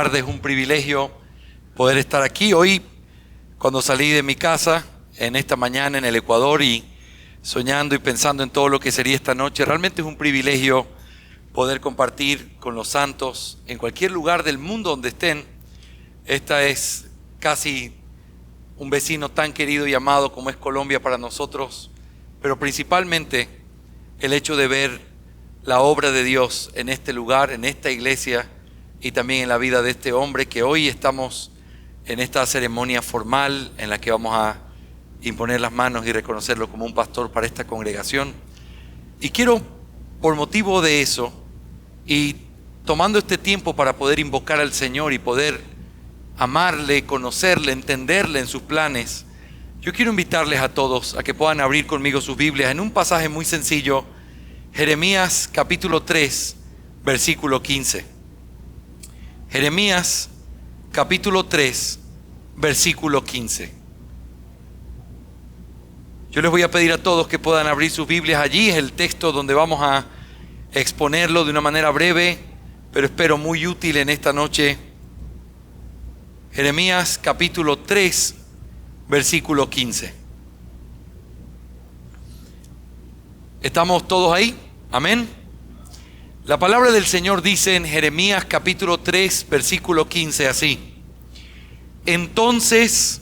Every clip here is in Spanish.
Es un privilegio poder estar aquí. Hoy, cuando salí de mi casa en esta mañana en el Ecuador y soñando y pensando en todo lo que sería esta noche, realmente es un privilegio poder compartir con los santos en cualquier lugar del mundo donde estén. Esta es casi un vecino tan querido y amado como es Colombia para nosotros, pero principalmente el hecho de ver la obra de Dios en este lugar, en esta iglesia, y también en la vida de este hombre que hoy estamos en esta ceremonia formal en la que vamos a imponer las manos y reconocerlo como un pastor para esta congregación. Y quiero, por motivo de eso, y tomando este tiempo para poder invocar al Señor y poder amarle, conocerle, entenderle en sus planes, yo quiero invitarles a todos a que puedan abrir conmigo sus Biblias en un pasaje muy sencillo, Jeremías capítulo 3, versículo 15. Jeremías capítulo 3, versículo 15. Yo les voy a pedir a todos que puedan abrir sus Biblias. Allí es el texto donde vamos a exponerlo de una manera breve, pero espero muy útil en esta noche. Jeremías capítulo 3, versículo 15. ¿Estamos todos ahí? Amén. La palabra del Señor dice en Jeremías capítulo 3, versículo 15 así: entonces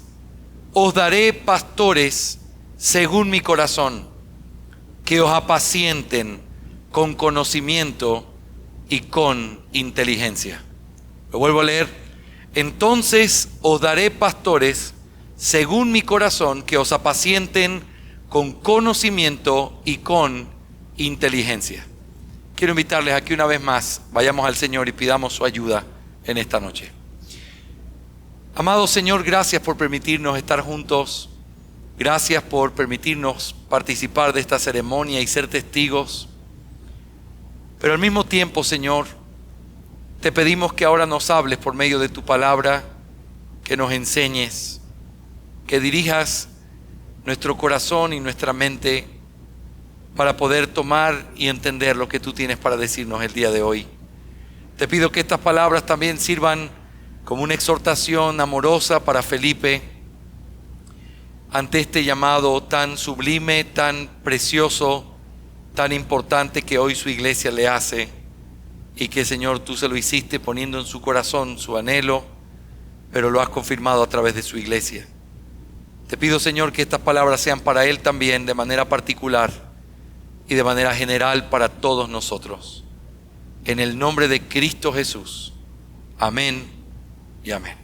os daré pastores según mi corazón, que os apacienten con conocimiento y con inteligencia. Lo vuelvo a leer. Entonces os daré pastores según mi corazón, que os apacienten con conocimiento y con inteligencia. Quiero invitarles a que una vez más vayamos al Señor y pidamos su ayuda en esta noche. Amado Señor, gracias por permitirnos estar juntos. Gracias por permitirnos participar de esta ceremonia y ser testigos. Pero al mismo tiempo, Señor, te pedimos que ahora nos hables por medio de tu palabra, que nos enseñes, que dirijas nuestro corazón y nuestra mente para poder tomar y entender lo que tú tienes para decirnos el día de hoy. Te pido que estas palabras también sirvan como una exhortación amorosa para Felipe ante este llamado tan sublime, tan precioso, tan importante que hoy su iglesia le hace, y que, Señor, tú se lo hiciste poniendo en su corazón su anhelo, pero lo has confirmado a través de su iglesia. Te pido, Señor, que estas palabras sean para él también de manera particular y de manera general para todos nosotros. En el nombre de Cristo Jesús. Amén y amén.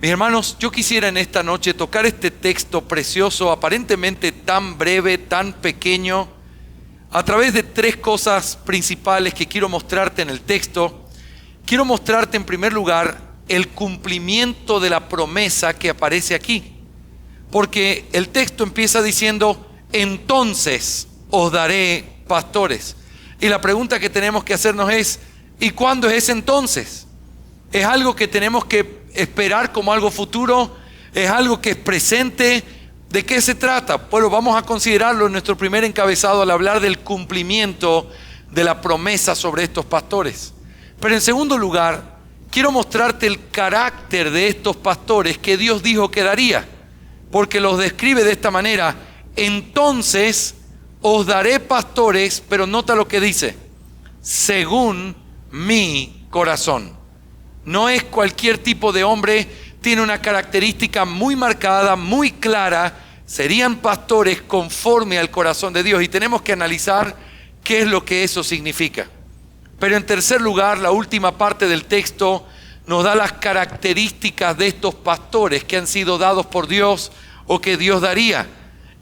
Mis hermanos, yo quisiera en esta noche tocar este texto precioso, aparentemente tan breve, tan pequeño, a través de tres cosas principales que quiero mostrarte en el texto. Quiero mostrarte en primer lugar el cumplimiento de la promesa que aparece aquí. Porque el texto empieza diciendo: entonces os daré pastores. Y la pregunta que tenemos que hacernos es: ¿y cuándo es ese entonces? ¿Es algo que tenemos que esperar como algo futuro? ¿Es algo que es presente? ¿De qué se trata? Bueno, vamos a considerarlo en nuestro primer encabezado al hablar del cumplimiento de la promesa sobre estos pastores. Pero en segundo lugar, quiero mostrarte el carácter de estos pastores que Dios dijo que daría, porque los describe de esta manera: entonces os daré pastores, pero nota lo que dice: según mi corazón. No es cualquier tipo de hombre, tiene una característica muy marcada, muy clara. Serían pastores conforme al corazón de Dios, y tenemos que analizar qué es lo que eso significa. Pero en tercer lugar, la última parte del texto nos da las características de estos pastores que han sido dados por Dios o que Dios daría.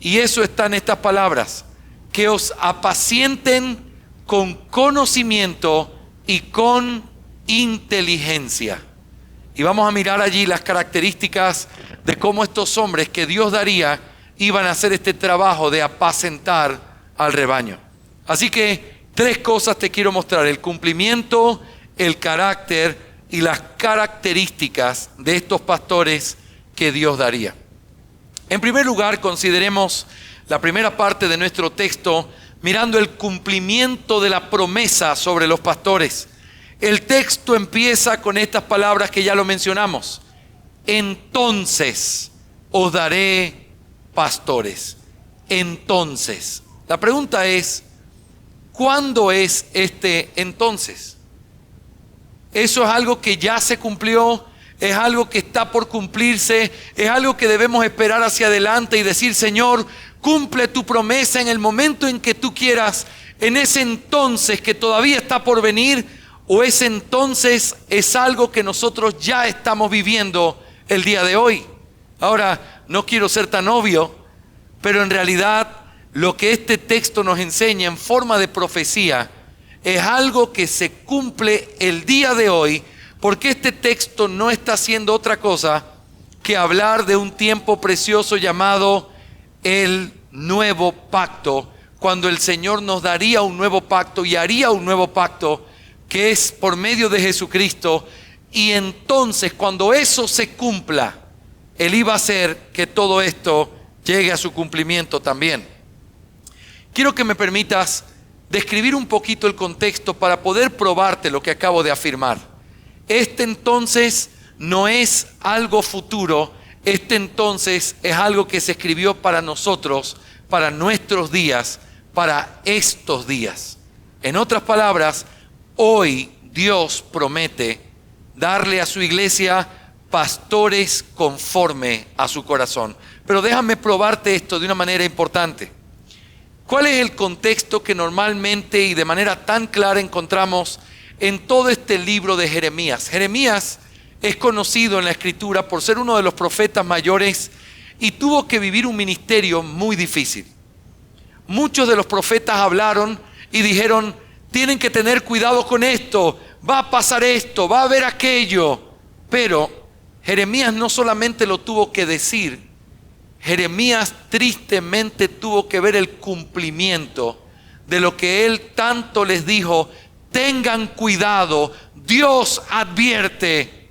Y eso está en estas palabras: que os apacienten con conocimiento y con inteligencia. Y vamos a mirar allí las características de cómo estos hombres que Dios daría iban a hacer este trabajo de apacentar al rebaño. Así que tres cosas te quiero mostrar: el cumplimiento, el carácter y las características de estos pastores que Dios daría. En primer lugar, consideremos la primera parte de nuestro texto mirando el cumplimiento de la promesa sobre los pastores. El texto empieza con estas palabras que ya lo mencionamos. Entonces os daré pastores. Entonces. La pregunta es, ¿cuándo es este entonces? Eso es algo que ya se cumplió, es algo que está por cumplirse, es algo que debemos esperar hacia adelante y decir, Señor, cumple tu promesa en el momento en que tú quieras, en ese entonces que todavía está por venir, o ese entonces es algo que nosotros ya estamos viviendo el día de hoy. Ahora, no quiero ser tan obvio, pero en realidad lo que este texto nos enseña en forma de profecía es algo que se cumple el día de hoy, porque este texto no está haciendo otra cosa que hablar de un tiempo precioso llamado el nuevo pacto, cuando el Señor nos daría un nuevo pacto y haría un nuevo pacto que es por medio de Jesucristo. Y entonces cuando eso se cumpla, Él iba a hacer que todo esto llegue a su cumplimiento también. Quiero que me permitas describir un poquito el contexto para poder probarte lo que acabo de afirmar. Este entonces no es algo futuro, este entonces es algo que se escribió para nosotros, para nuestros días, para estos días. En otras palabras, hoy Dios promete darle a su iglesia pastores conforme a su corazón. Pero déjame probarte esto de una manera importante. ¿Cuál es el contexto que normalmente y de manera tan clara encontramos en todo este libro de Jeremías? Jeremías es conocido en la Escritura por ser uno de los profetas mayores y tuvo que vivir un ministerio muy difícil. Muchos de los profetas hablaron y dijeron, tienen que tener cuidado con esto, va a pasar esto, va a haber aquello. Pero Jeremías no solamente lo tuvo que decir, Jeremías tristemente tuvo que ver el cumplimiento de lo que él tanto les dijo. Tengan cuidado, Dios advierte.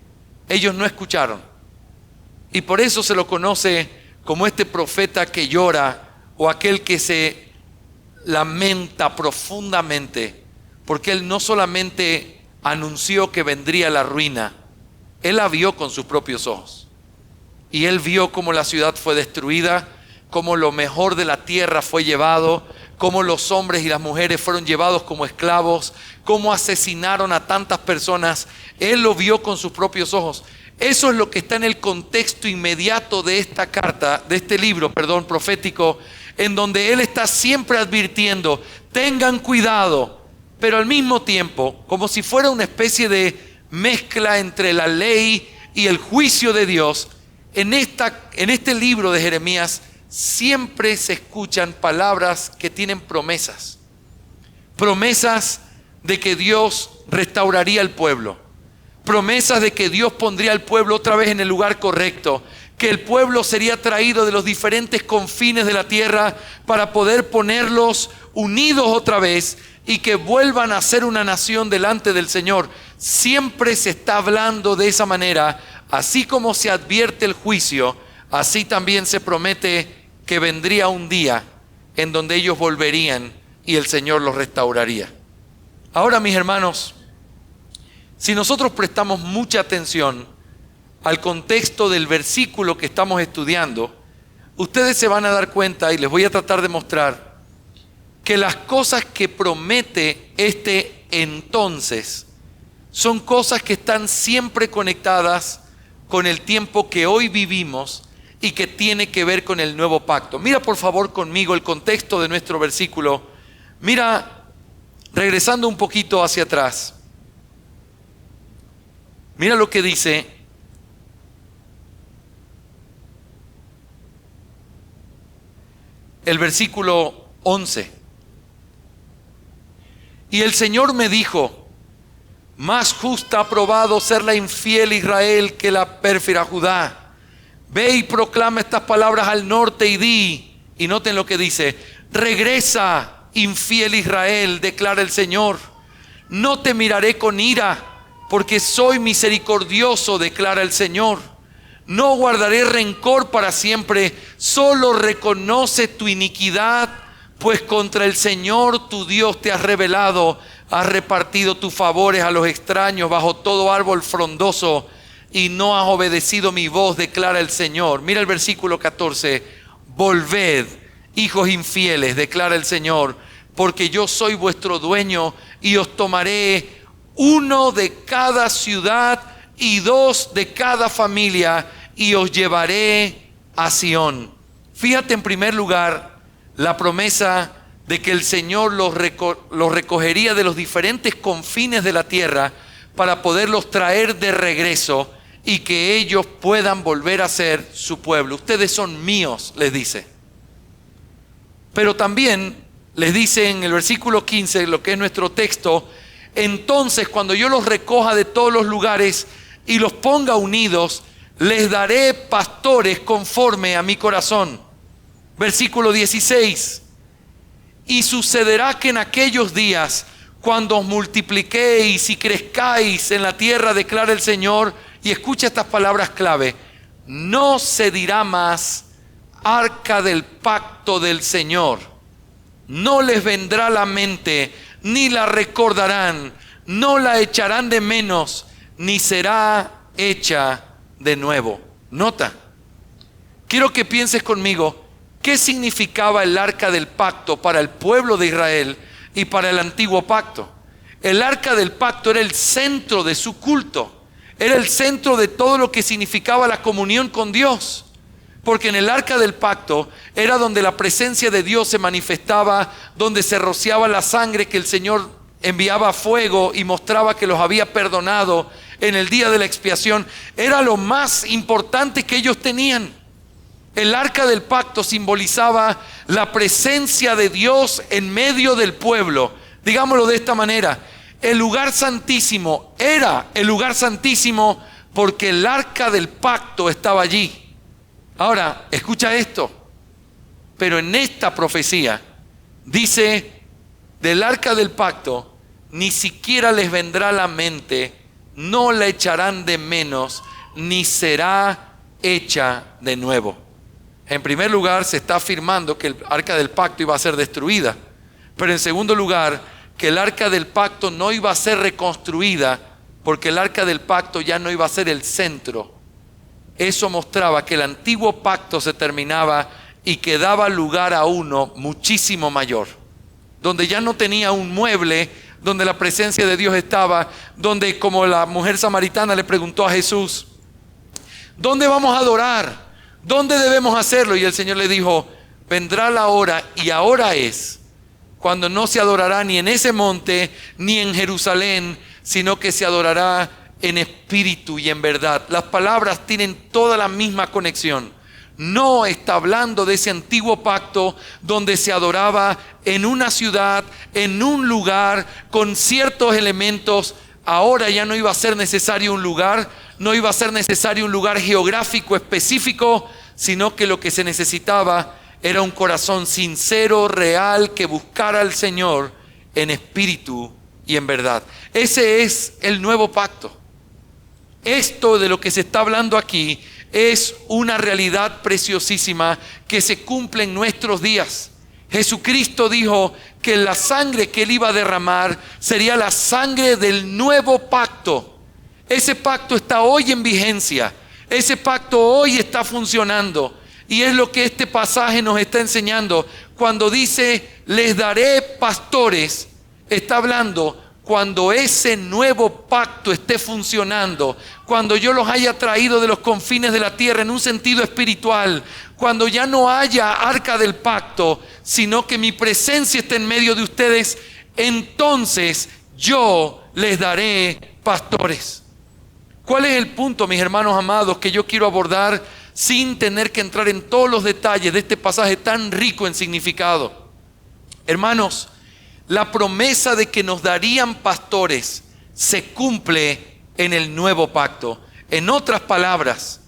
Ellos no escucharon. Y por eso se lo conoce como este profeta que llora o aquel que se lamenta profundamente. Porque él no solamente anunció que vendría la ruina, él la vio con sus propios ojos. Y él vio cómo la ciudad fue destruida, cómo lo mejor de la tierra fue llevado, cómo los hombres y las mujeres fueron llevados como esclavos, cómo asesinaron a tantas personas. Él lo vio con sus propios ojos. Eso es lo que está en el contexto inmediato de esta carta, de este libro, profético, en donde él está siempre advirtiendo, tengan cuidado, pero al mismo tiempo, como si fuera una especie de mezcla entre la ley y el juicio de Dios. En este libro de Jeremías siempre se escuchan palabras que tienen promesas. Promesas de que Dios restauraría el pueblo. Promesas de que Dios pondría al pueblo otra vez en el lugar correcto. Que el pueblo sería traído de los diferentes confines de la tierra para poder ponerlos unidos otra vez y que vuelvan a ser una nación delante del Señor. Siempre se está hablando de esa manera. Así como se advierte el juicio, así también se promete que vendría un día en donde ellos volverían y el Señor los restauraría. Ahora, mis hermanos, si nosotros prestamos mucha atención al contexto del versículo que estamos estudiando, ustedes se van a dar cuenta, y les voy a tratar de mostrar, que las cosas que promete este entonces son cosas que están siempre conectadas con el tiempo que hoy vivimos y que tiene que ver con el nuevo pacto. Mira por favor conmigo el contexto de nuestro versículo. Mira, regresando un poquito hacia atrás. Mira lo que dice. El versículo 11. Y el Señor me dijo, más justa ha probado ser la infiel Israel que la pérfida Judá. Ve y proclama estas palabras al norte y di, y noten lo que dice, regresa, infiel Israel, declara el Señor. No te miraré con ira, porque soy misericordioso, declara el Señor. No guardaré rencor para siempre, solo reconoce tu iniquidad, pues contra el Señor tu Dios te has rebelado. Has repartido tus favores a los extraños bajo todo árbol frondoso y no has obedecido mi voz, declara el Señor. Mira el versículo 14. Volved, hijos infieles, declara el Señor, porque yo soy vuestro dueño y os tomaré uno de cada ciudad y dos de cada familia y os llevaré a Sión. Fíjate en primer lugar la promesa de que el Señor los recogería de los diferentes confines de la tierra para poderlos traer de regreso y que ellos puedan volver a ser su pueblo. Ustedes son míos, les dice. Pero también les dice en el versículo 15, lo que es nuestro texto, entonces cuando yo los recoja de todos los lugares y los ponga unidos, les daré pastores conforme a mi corazón. Versículo 16. Y sucederá que en aquellos días, cuando os multipliquéis y crezcáis en la tierra, declara el Señor, y escucha estas palabras clave, no se dirá más arca del pacto del Señor. No les vendrá a la mente, ni la recordarán, no la echarán de menos, ni será hecha de nuevo. Nota, quiero que pienses conmigo, ¿qué significaba el arca del pacto para el pueblo de Israel y para el antiguo pacto? El arca del pacto era el centro de su culto. Era el centro de todo lo que significaba la comunión con Dios. Porque en el arca del pacto era donde la presencia de Dios se manifestaba, donde se rociaba la sangre que el Señor enviaba fuego y mostraba que los había perdonado en el día de la expiación. Era lo más importante que ellos tenían. El arca del pacto simbolizaba la presencia de Dios en medio del pueblo. Digámoslo de esta manera, el lugar santísimo era el lugar santísimo porque el arca del pacto estaba allí. Ahora, escucha esto, pero en esta profecía dice del arca del pacto, ni siquiera les vendrá a la mente, no la echarán de menos, ni será hecha de nuevo. En primer lugar, se está afirmando que el arca del pacto iba a ser destruida. Pero en segundo lugar, que el arca del pacto no iba a ser reconstruida porque el arca del pacto ya no iba a ser el centro. Eso mostraba que el antiguo pacto se terminaba y que daba lugar a uno muchísimo mayor. Donde ya no tenía un mueble, donde la presencia de Dios estaba, donde como la mujer samaritana le preguntó a Jesús, ¿dónde vamos a adorar? ¿Dónde debemos hacerlo? Y el Señor le dijo, vendrá la hora, y ahora es, cuando no se adorará ni en ese monte, ni en Jerusalén, sino que se adorará en espíritu y en verdad. Las palabras tienen toda la misma conexión. No está hablando de ese antiguo pacto donde se adoraba en una ciudad, en un lugar, con ciertos elementos. Ahora ya no iba a ser necesario un lugar, no iba a ser necesario un lugar geográfico específico, sino que lo que se necesitaba era un corazón sincero, real, que buscara al Señor en espíritu y en verdad. Ese es el nuevo pacto. Esto de lo que se está hablando aquí es una realidad preciosísima que se cumple en nuestros días. Jesucristo dijo que la sangre que Él iba a derramar sería la sangre del nuevo pacto. Ese pacto está hoy en vigencia. Ese pacto hoy está funcionando. Y es lo que este pasaje nos está enseñando. Cuando dice, les daré pastores, está hablando cuando ese nuevo pacto esté funcionando, cuando yo los haya traído de los confines de la tierra en un sentido espiritual, cuando ya no haya arca del pacto, sino que mi presencia esté en medio de ustedes, entonces yo les daré pastores. ¿Cuál es el punto, mis hermanos amados, que yo quiero abordar sin tener que entrar en todos los detalles de este pasaje tan rico en significado? Hermanos, la promesa de que nos darían pastores se cumple en el nuevo pacto. En otras palabras,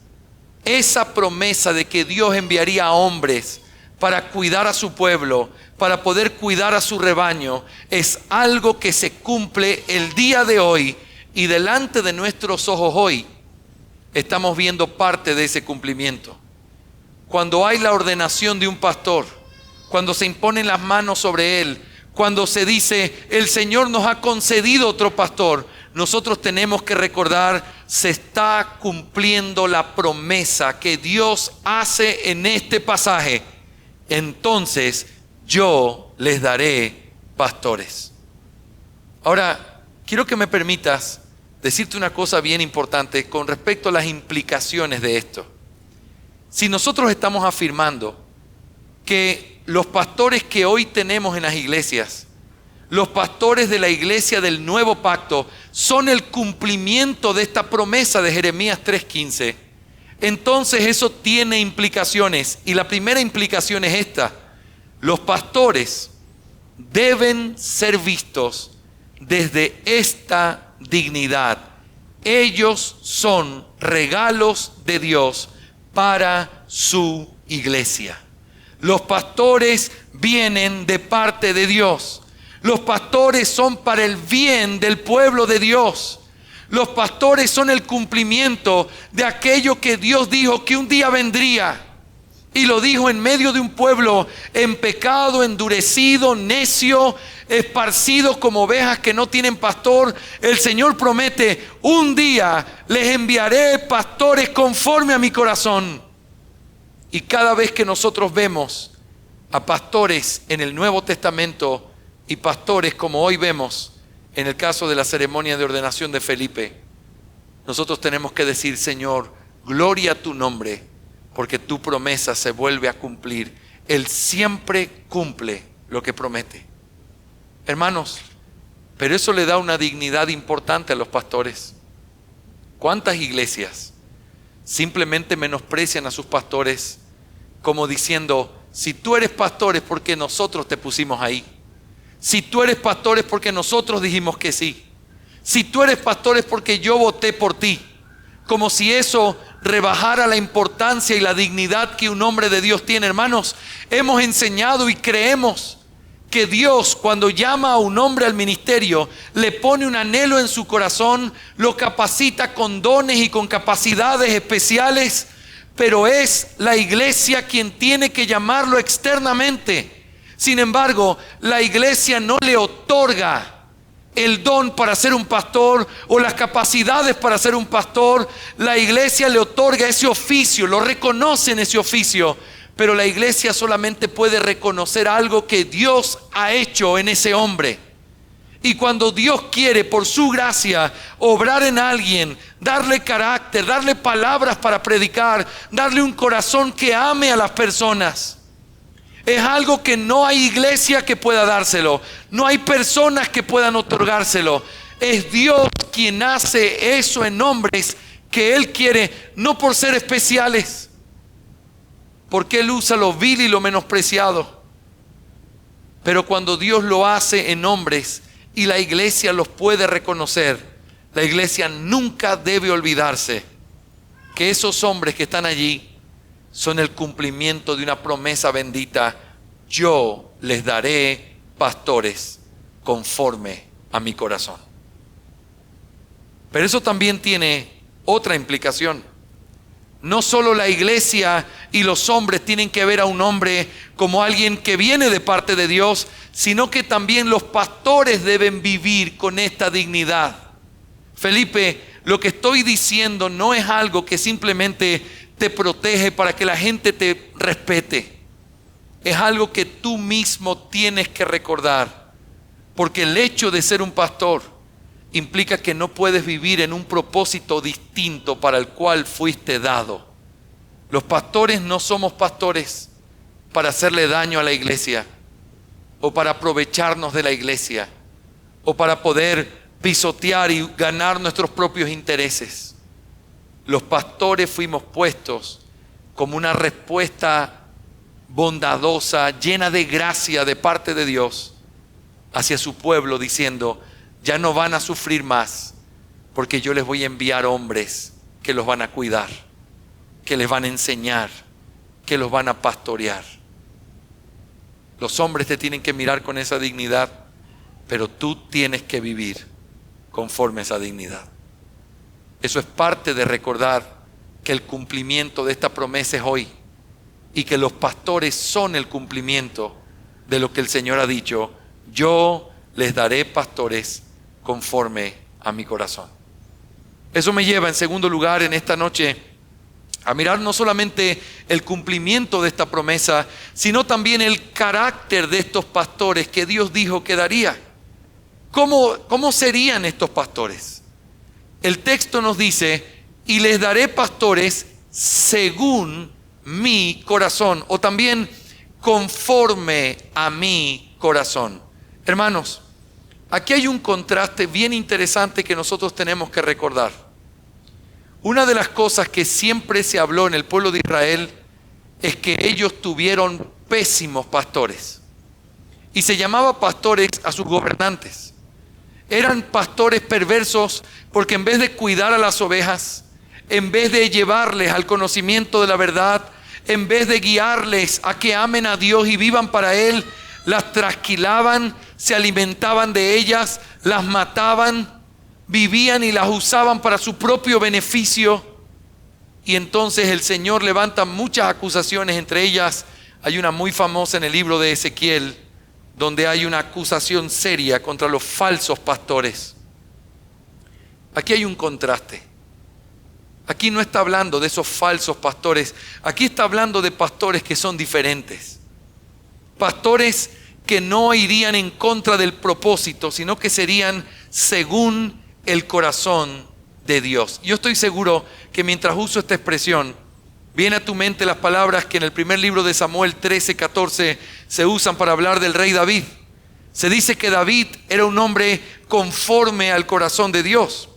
esa promesa de que Dios enviaría a hombres para cuidar a su pueblo, para poder cuidar a su rebaño, es algo que se cumple el día de hoy, y delante de nuestros ojos hoy estamos viendo parte de ese cumplimiento. Cuando hay la ordenación de un pastor, cuando se imponen las manos sobre él, Cuando se dice, el Señor nos ha concedido otro pastor, nosotros tenemos que recordar, se está cumpliendo la promesa que Dios hace en este pasaje. Entonces yo les daré pastores. Ahora, quiero que me permitas decirte una cosa bien importante con respecto a las implicaciones de esto. Si nosotros estamos afirmando que los pastores que hoy tenemos en las iglesias, los pastores de la iglesia del nuevo pacto, son el cumplimiento de esta promesa de Jeremías 3:15, entonces eso tiene implicaciones. Y la primera implicación es esta: los pastores deben ser vistos desde esta dignidad. Ellos son regalos de Dios para su iglesia. Los pastores vienen de parte de Dios. Los pastores son para el bien del pueblo de Dios. Los pastores son el cumplimiento de aquello que Dios dijo que un día vendría. Y lo dijo en medio de un pueblo en pecado, endurecido, necio, esparcido como ovejas que no tienen pastor. El Señor promete, un día les enviaré pastores conforme a mi corazón. Y cada vez que nosotros vemos a pastores en el Nuevo Testamento y pastores como hoy vemos en el caso de la ceremonia de ordenación de Felipe, nosotros tenemos que decir, Señor, gloria a tu nombre, porque tu promesa se vuelve a cumplir. Él siempre cumple lo que promete. Hermanos, pero eso le da una dignidad importante a los pastores. ¿Cuántas iglesias simplemente menosprecian a sus pastores como diciendo, si tú eres pastor es porque nosotros te pusimos ahí? Si tú eres pastor es porque nosotros dijimos que sí. Si tú eres pastor es porque yo voté por ti. Como si eso rebajara la importancia y la dignidad que un hombre de Dios tiene. Hermanos, hemos enseñado y creemos que Dios, cuando llama a un hombre al ministerio, le pone un anhelo en su corazón, lo capacita con dones y con capacidades especiales, pero es la iglesia quien tiene que llamarlo externamente. Sin embargo, la iglesia no le otorga el don para ser un pastor o las capacidades para ser un pastor. La iglesia le otorga ese oficio, lo reconoce en ese oficio, pero la iglesia solamente puede reconocer algo que Dios ha hecho en ese hombre. Y cuando Dios quiere por su gracia obrar en alguien, darle carácter, darle palabras para predicar, darle un corazón que ame a las personas, es algo que no hay iglesia que pueda dárselo. No hay personas que puedan otorgárselo. Es Dios quien hace eso en hombres que Él quiere, no por ser especiales, porque Él usa lo vil y lo menospreciado. Pero cuando Dios lo hace en hombres y la iglesia los puede reconocer, la iglesia nunca debe olvidarse que esos hombres que están allí son el cumplimiento de una promesa bendita. Yo les daré pastores conforme a mi corazón. Pero eso también tiene otra implicación. No solo la iglesia y los hombres tienen que ver a un hombre como alguien que viene de parte de Dios, sino que también los pastores deben vivir con esta dignidad. Felipe, lo que estoy diciendo no es algo que simplemente te protege para que la gente te respete. Es algo que tú mismo tienes que recordar, porque el hecho de ser un pastor implica que no puedes vivir en un propósito distinto para el cual fuiste dado. Los pastores no somos pastores para hacerle daño a la iglesia, o para aprovecharnos de la iglesia, o para poder pisotear y ganar nuestros propios intereses. Los pastores fuimos puestos como una respuesta bondadosa, llena de gracia de parte de Dios hacia su pueblo, diciendo, ya no van a sufrir más, porque yo les voy a enviar hombres que los van a cuidar, que les van a enseñar, que los van a pastorear. Los hombres te tienen que mirar con esa dignidad, pero tú tienes que vivir conforme a esa dignidad. Eso es parte de recordar que el cumplimiento de esta promesa es hoy y que los pastores son el cumplimiento de lo que el Señor ha dicho. yo les daré pastores conforme a mi corazón. Eso me lleva, en segundo lugar, en esta noche, a mirar no solamente el cumplimiento de esta promesa, sino también el carácter de estos pastores que Dios dijo que daría. ¿Cómo serían estos pastores? El texto nos dice, y les daré pastores según mi corazón, o también conforme a mi corazón. Hermanos, aquí hay un contraste bien interesante que nosotros tenemos que recordar. Una de las cosas que siempre se habló en el pueblo de Israel es que ellos tuvieron pésimos pastores. Y se llamaba pastores a sus gobernantes. Eran pastores perversos porque en vez de cuidar a las ovejas, en vez de llevarles al conocimiento de la verdad, en vez de guiarles a que amen a Dios y vivan para Él, las trasquilaban, se alimentaban de ellas, las mataban, vivían y las usaban para su propio beneficio. Y entonces el Señor levanta muchas acusaciones, entre ellas hay una muy famosa en el libro de Ezequiel, donde hay una acusación seria contra los falsos pastores. Aquí hay un contraste. Aquí no está hablando de esos falsos pastores, aquí está hablando de pastores que son diferentes. Pastores que no irían en contra del propósito, sino que serían según el corazón de Dios. Yo estoy seguro que mientras uso esta expresión, viene a tu mente las palabras que en el primer libro de Samuel 13:14 se usan para hablar del rey David. Se dice que David era un hombre conforme al corazón de Dios.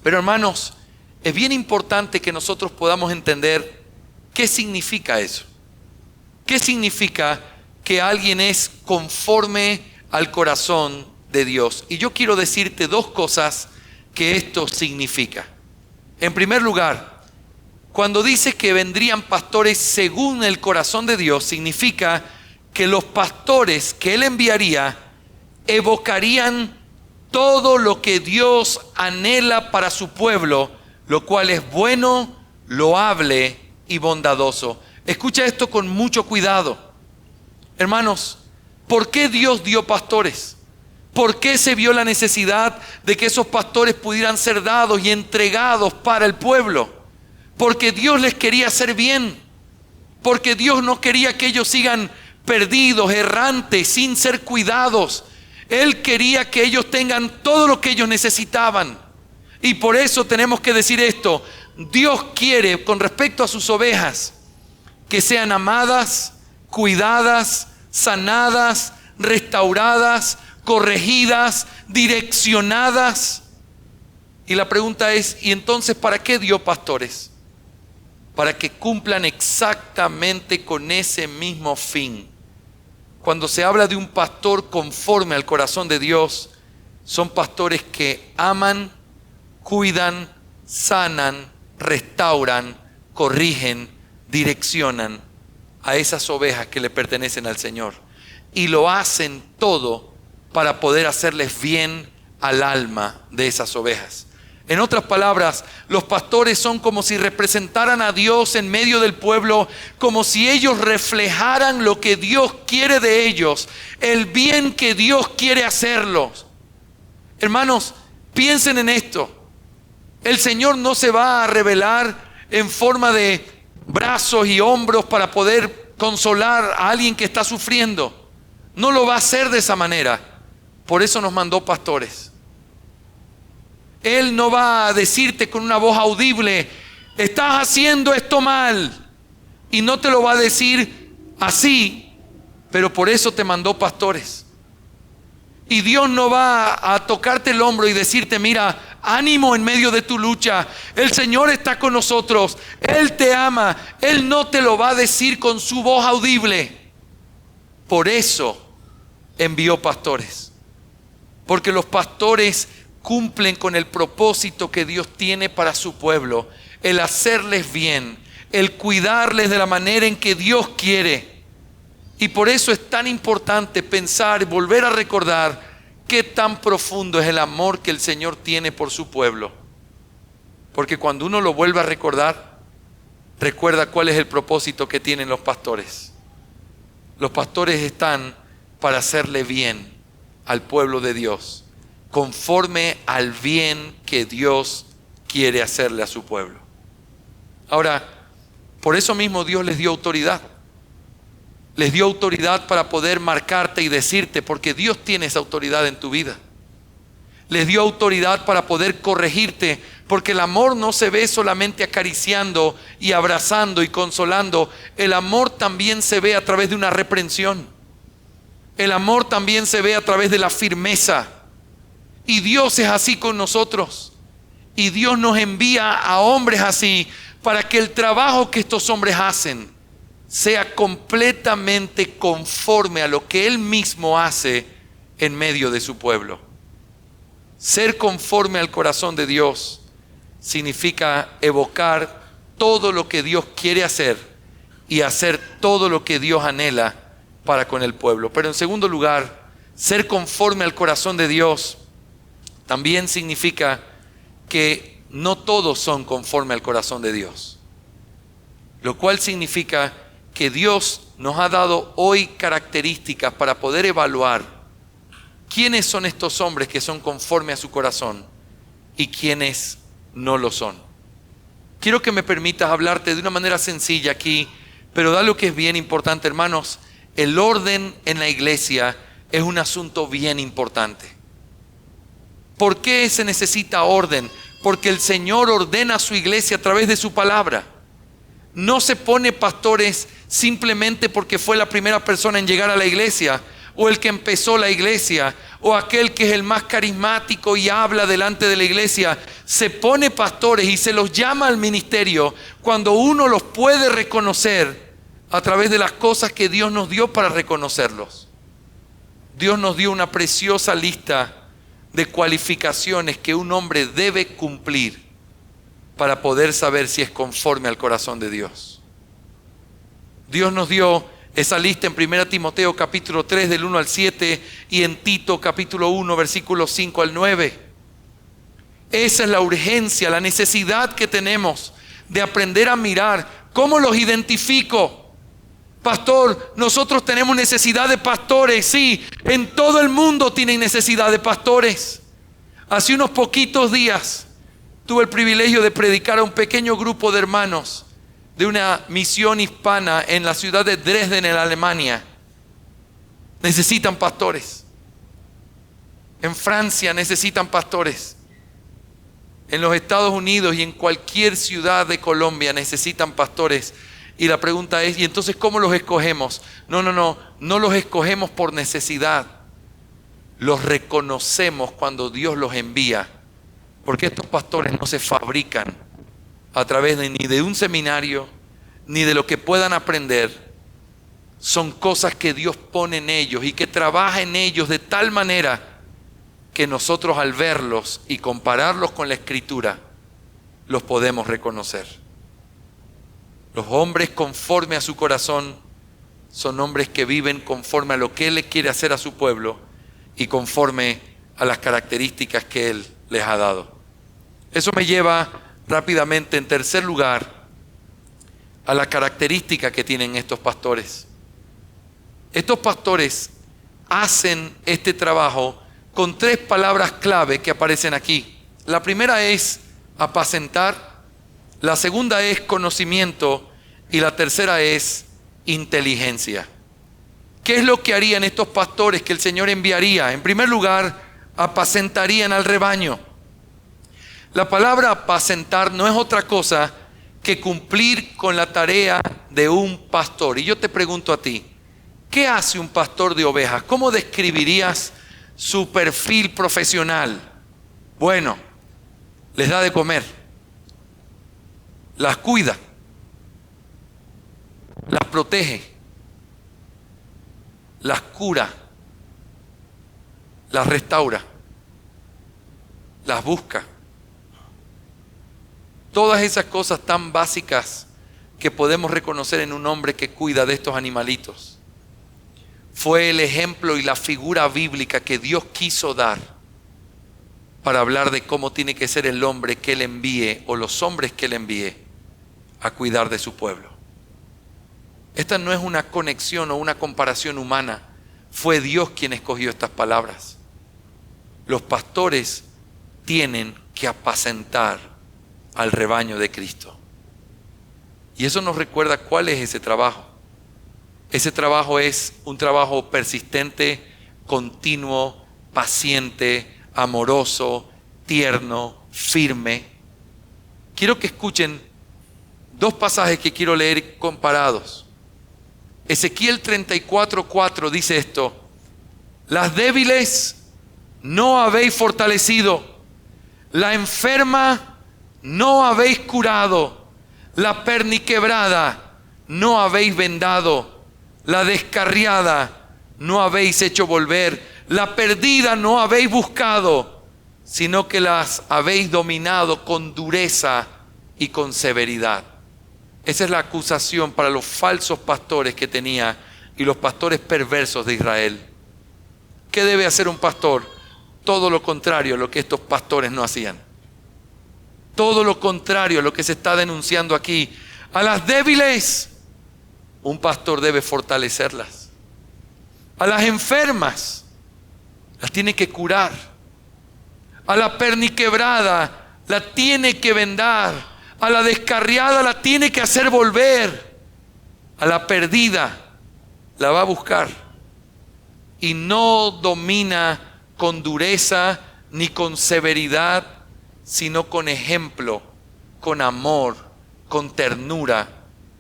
Pero hermanos, es bien importante que nosotros podamos entender qué significa eso. ¿Qué significa que alguien es conforme al corazón de Dios? Y yo quiero decirte dos cosas que esto significa. En primer lugar, cuando dice que vendrían pastores según el corazón de Dios, significa que los pastores que Él enviaría evocarían todo lo que Dios anhela para su pueblo, lo cual es bueno, loable y bondadoso. Escucha esto con mucho cuidado. Hermanos, ¿por qué Dios dio pastores? ¿Por qué se vio la necesidad de que esos pastores pudieran ser dados y entregados para el pueblo? Porque Dios les quería hacer bien. Porque Dios no quería que ellos sigan perdidos, errantes, sin ser cuidados. Él quería que ellos tengan todo lo que ellos necesitaban. Y por eso tenemos que decir esto. Dios quiere, con respecto a sus ovejas, que sean amadas, cuidadas, sanadas, restauradas, corregidas, direccionadas. Y la pregunta es, ¿y entonces para qué dio pastores? Para que cumplan exactamente con ese mismo fin. Cuando se habla de un pastor conforme al corazón de Dios, son pastores que aman, cuidan, sanan, restauran, corrigen, direccionan a esas ovejas que le pertenecen al Señor. Y lo hacen todo para poder hacerles bien al alma de esas ovejas. En otras palabras, los pastores son como si representaran a Dios en medio del pueblo, como si ellos reflejaran lo que Dios quiere de ellos, el bien que Dios quiere hacerlos. Hermanos, piensen en esto. El Señor no se va a revelar en forma de brazos y hombros para poder consolar a alguien que está sufriendo. No lo va a hacer de esa manera. Por eso nos mandó pastores. Él no va a decirte con una voz audible, estás haciendo esto mal. Y no te lo va a decir así, pero por eso te mandó pastores. Y Dios no va a tocarte el hombro y decirte, mira, ánimo en medio de tu lucha. El Señor está con nosotros. Él te ama. Él no te lo va a decir con su voz audible. Por eso envió pastores. Porque los pastores cumplen con el propósito que Dios tiene para su pueblo. El hacerles bien. El cuidarles de la manera en que Dios quiere. Y por eso es tan importante pensar y volver a recordar qué tan profundo es el amor que el Señor tiene por su pueblo. Porque cuando uno lo vuelve a recordar, recuerda cuál es el propósito que tienen los pastores. Los pastores están para hacerle bien al pueblo de Dios, conforme al bien que Dios quiere hacerle a su pueblo. Ahora, por eso mismo Dios les dio autoridad. Les dio autoridad para poder marcarte y decirte, porque Dios tiene esa autoridad en tu vida. Les dio autoridad para poder corregirte, porque el amor no se ve solamente acariciando y abrazando y consolando. El amor también se ve a través de una reprensión. El amor también se ve a través de la firmeza. Y Dios es así con nosotros. Y Dios nos envía a hombres así para que el trabajo que estos hombres hacen sea completamente conforme a lo que Él mismo hace en medio de su pueblo. Ser conforme al corazón de Dios significa evocar todo lo que Dios quiere hacer y hacer todo lo que Dios anhela para con el pueblo. Pero en segundo lugar, ser conforme al corazón de Dios también significa que no todos son conforme al corazón de Dios. Lo cual significa que Dios nos ha dado hoy características para poder evaluar quiénes son estos hombres que son conforme a su corazón y quiénes no lo son. Quiero que me permitas hablarte de una manera sencilla aquí, pero da lo que es bien importante, hermanos. El orden en la iglesia es un asunto bien importante. ¿Por qué se necesita orden? Porque el Señor ordena a su iglesia a través de su palabra. No se pone pastores simplemente porque fue la primera persona en llegar a la iglesia, o el que empezó la iglesia, o aquel que es el más carismático y habla delante de la iglesia. Se pone pastores y se los llama al ministerio cuando uno los puede reconocer a través de las cosas que Dios nos dio para reconocerlos. Dios nos dio una preciosa lista de cualificaciones que un hombre debe cumplir para poder saber si es conforme al corazón de Dios. Dios nos dio esa lista en 1 Timoteo capítulo 3 del 1 al 7 y en Tito capítulo 1 versículos 5 al 9. Esa es la urgencia, la necesidad que tenemos de aprender a mirar. ¿Cómo los identifico? Pastor, nosotros tenemos necesidad de pastores. Sí, en todo el mundo tienen necesidad de pastores. Hace unos poquitos días tuve el privilegio de predicar a un pequeño grupo de hermanos de una misión hispana en la ciudad de Dresden, en Alemania. Necesitan pastores. En Francia necesitan pastores. En los Estados Unidos y en cualquier ciudad de Colombia necesitan pastores. Y la pregunta es, ¿y entonces cómo los escogemos? No los escogemos por necesidad. Los reconocemos cuando Dios los envía. Porque estos pastores no se fabrican a través ni de un seminario, ni de lo que puedan aprender. Son cosas que Dios pone en ellos y que trabaja en ellos de tal manera que nosotros al verlos y compararlos con la Escritura, los podemos reconocer. Los hombres conforme a su corazón son hombres que viven conforme a lo que Él le quiere hacer a su pueblo y conforme a las características que Él les ha dado. Eso me lleva rápidamente, en tercer lugar, a la característica que tienen estos pastores. Estos pastores hacen este trabajo con tres palabras clave que aparecen aquí. La primera es apacentar, la segunda es conocimiento y la tercera es inteligencia. ¿Qué es lo que harían estos pastores que el Señor enviaría? En primer lugar, apacentarían al rebaño. La palabra apacentar no es otra cosa que cumplir con la tarea de un pastor. Y yo te pregunto a ti, ¿qué hace un pastor de ovejas? ¿Cómo describirías su perfil profesional? Bueno, les da de comer, las cuida, las protege, las cura, las restaura, las busca. Todas esas cosas tan básicas que podemos reconocer en un hombre que cuida de estos animalitos. Fue el ejemplo y la figura bíblica que Dios quiso dar para hablar de cómo tiene que ser el hombre que Él envíe o los hombres que Él envíe a cuidar de su pueblo. Esta no es una conexión o una comparación humana. Fue Dios quien escogió estas palabras. Los pastores tienen que apacentar al rebaño de Cristo. Y eso nos recuerda cuál es ese trabajo. Ese trabajo es un trabajo persistente, continuo, paciente, amoroso, tierno, firme. Quiero que escuchen dos pasajes que quiero leer comparados. Ezequiel 34:4 dice esto: las débiles no habéis fortalecido, la enferma no habéis curado, la perniquebrada no habéis vendado, la descarriada no habéis hecho volver, la perdida no habéis buscado, sino que las habéis dominado con dureza y con severidad. Esa es la acusación para los falsos pastores que tenía y los pastores perversos de Israel. ¿Qué debe hacer un pastor? Todo lo contrario a lo que estos pastores no hacían. Todo lo contrario a lo que se está denunciando aquí. A las débiles, un pastor debe fortalecerlas. A las enfermas, las tiene que curar. A la perniquebrada, la tiene que vendar. A la descarriada, la tiene que hacer volver. A la perdida, la va a buscar. Y no domina con dureza ni con severidad, sino con ejemplo, con amor, con ternura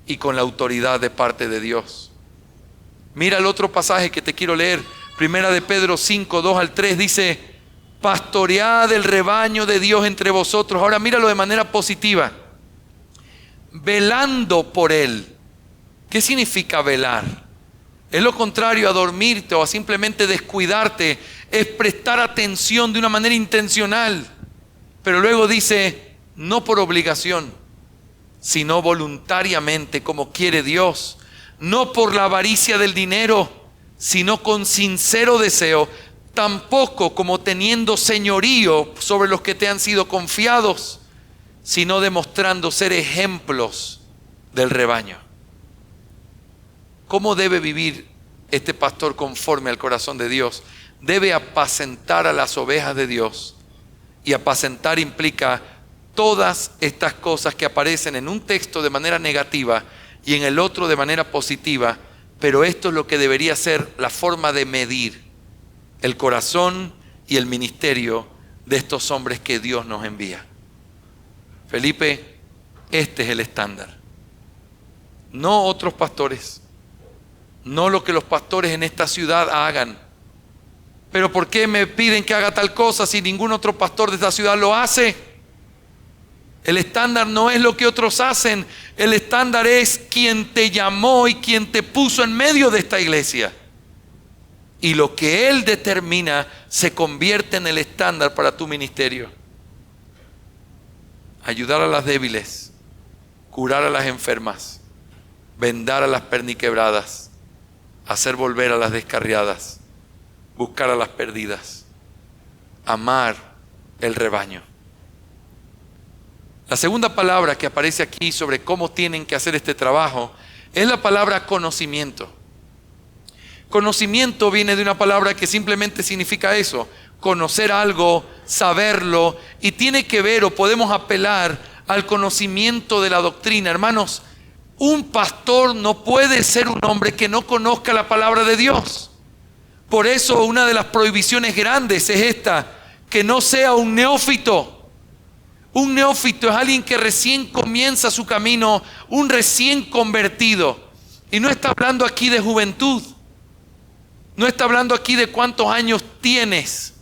y con la autoridad de parte de Dios. Mira el otro pasaje que te quiero leer. Primera de Pedro 5:2-3 dice: pastoread el rebaño de Dios entre vosotros. Ahora míralo de manera positiva. Velando por él. ¿Qué significa velar? Es lo contrario a dormirte o a simplemente descuidarte. Es prestar atención de una manera intencional. Pero luego dice, no por obligación, sino voluntariamente, como quiere Dios. No por la avaricia del dinero, sino con sincero deseo. Tampoco como teniendo señorío sobre los que te han sido confiados, sino demostrando ser ejemplos del rebaño. ¿Cómo debe vivir este pastor conforme al corazón de Dios? Debe apacentar a las ovejas de Dios. Y apacentar implica todas estas cosas que aparecen en un texto de manera negativa y en el otro de manera positiva. Pero esto es lo que debería ser la forma de medir el corazón y el ministerio de estos hombres que Dios nos envía. Felipe, este es el estándar. No otros pastores. No lo que los pastores en esta ciudad hagan. Pero ¿por qué me piden que haga tal cosa si ningún otro pastor de esta ciudad lo hace? El estándar no es lo que otros hacen. El estándar es quien te llamó y quien te puso en medio de esta iglesia. Y lo que Él determina se convierte en el estándar para tu ministerio. Ayudar a las débiles, curar a las enfermas, vendar a las perniquebradas, hacer volver a las descarriadas, buscar a las perdidas, amar el rebaño. La segunda palabra que aparece aquí sobre cómo tienen que hacer este trabajo es la palabra conocimiento. Conocimiento viene de una palabra que simplemente significa eso: conocer algo, saberlo, y tiene que ver, o podemos apelar al conocimiento de la doctrina. Hermanos, un pastor no puede ser un hombre que no conozca la palabra de Dios. Por eso una de las prohibiciones grandes es esta: que no sea un neófito. Un neófito es alguien que recién comienza su camino, un recién convertido. Y no está hablando aquí de juventud. No está hablando aquí de cuántos años tienes,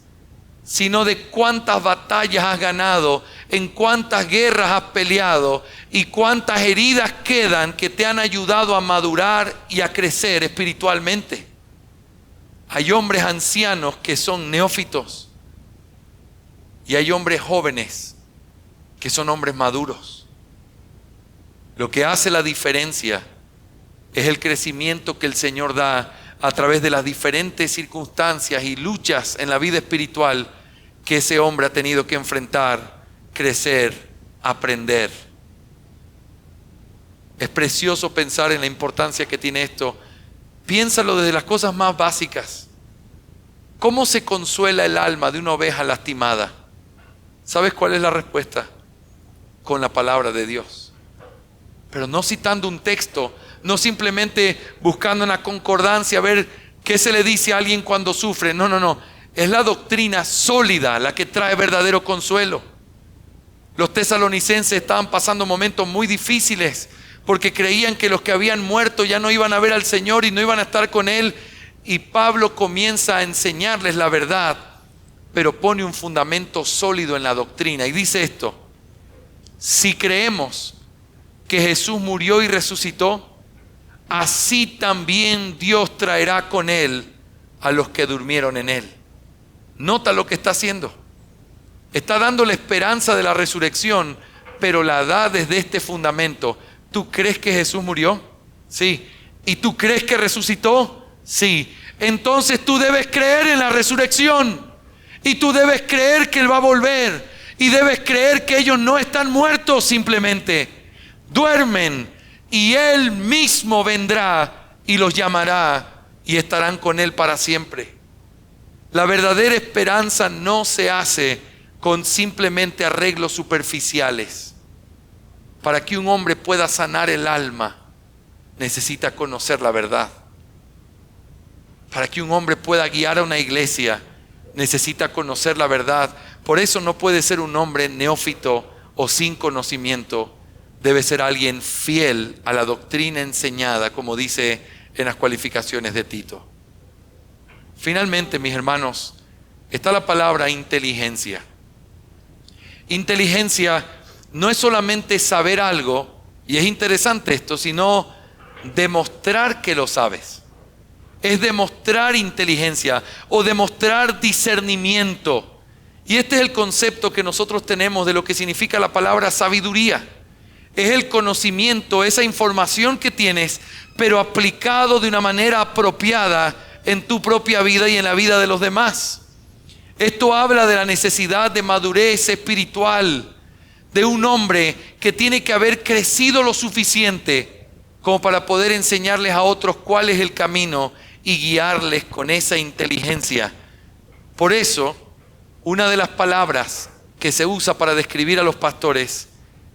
sino de cuántas batallas has ganado, en cuántas guerras has peleado y cuántas heridas quedan que te han ayudado a madurar y a crecer espiritualmente. Hay hombres ancianos que son neófitos y hay hombres jóvenes que son hombres maduros. Lo que hace la diferencia es el crecimiento que el Señor da a través de las diferentes circunstancias y luchas en la vida espiritual que ese hombre ha tenido que enfrentar, crecer, aprender. Es precioso pensar en la importancia que tiene esto. Piénsalo desde las cosas más básicas. ¿cómo se consuela el alma de una oveja lastimada? ¿Sabes cuál es la respuesta? Con la palabra de Dios. Pero no citando un texto, no simplemente buscando una concordancia, a ver qué se le dice a alguien cuando sufre. No, no, no. Es la doctrina sólida la que trae verdadero consuelo. Los tesalonicenses estaban pasando momentos muy difíciles porque creían que los que habían muerto ya no iban a ver al Señor y no iban a estar con Él. Y Pablo comienza a enseñarles la verdad, pero pone un fundamento sólido en la doctrina. Y dice esto: si creemos que Jesús murió y resucitó, así también Dios traerá con Él a los que durmieron en Él. Nota lo que está haciendo. Está dando la esperanza de la resurrección, pero la da desde este fundamento. ¿Tú crees que Jesús murió? Sí. ¿Y tú crees que resucitó? Sí. Entonces tú debes creer en la resurrección. Y tú debes creer que Él va a volver. Y debes creer que ellos no están muertos simplemente. Duermen. Y Él mismo vendrá y los llamará y estarán con Él para siempre. La verdadera esperanza no se hace con simplemente arreglos superficiales. Para que un hombre pueda sanar el alma, necesita conocer la verdad. Para que un hombre pueda guiar a una iglesia, necesita conocer la verdad. Por eso no puede ser un hombre neófito o sin conocimiento. Debe ser alguien fiel a la doctrina enseñada, como dice en las cualificaciones de Tito. Finalmente, mis hermanos, está la palabra inteligencia. Inteligencia no es solamente saber algo, y es interesante esto, sino demostrar que lo sabes. Es demostrar inteligencia o demostrar discernimiento. Y este es el concepto que nosotros tenemos de lo que significa la palabra sabiduría. Es el conocimiento, esa información que tienes, pero aplicado de una manera apropiada en tu propia vida y en la vida de los demás. Esto habla de la necesidad de madurez espiritual de un hombre que tiene que haber crecido lo suficiente como para poder enseñarles a otros cuál es el camino y guiarles con esa inteligencia. Por eso, una de las palabras que se usa para describir a los pastores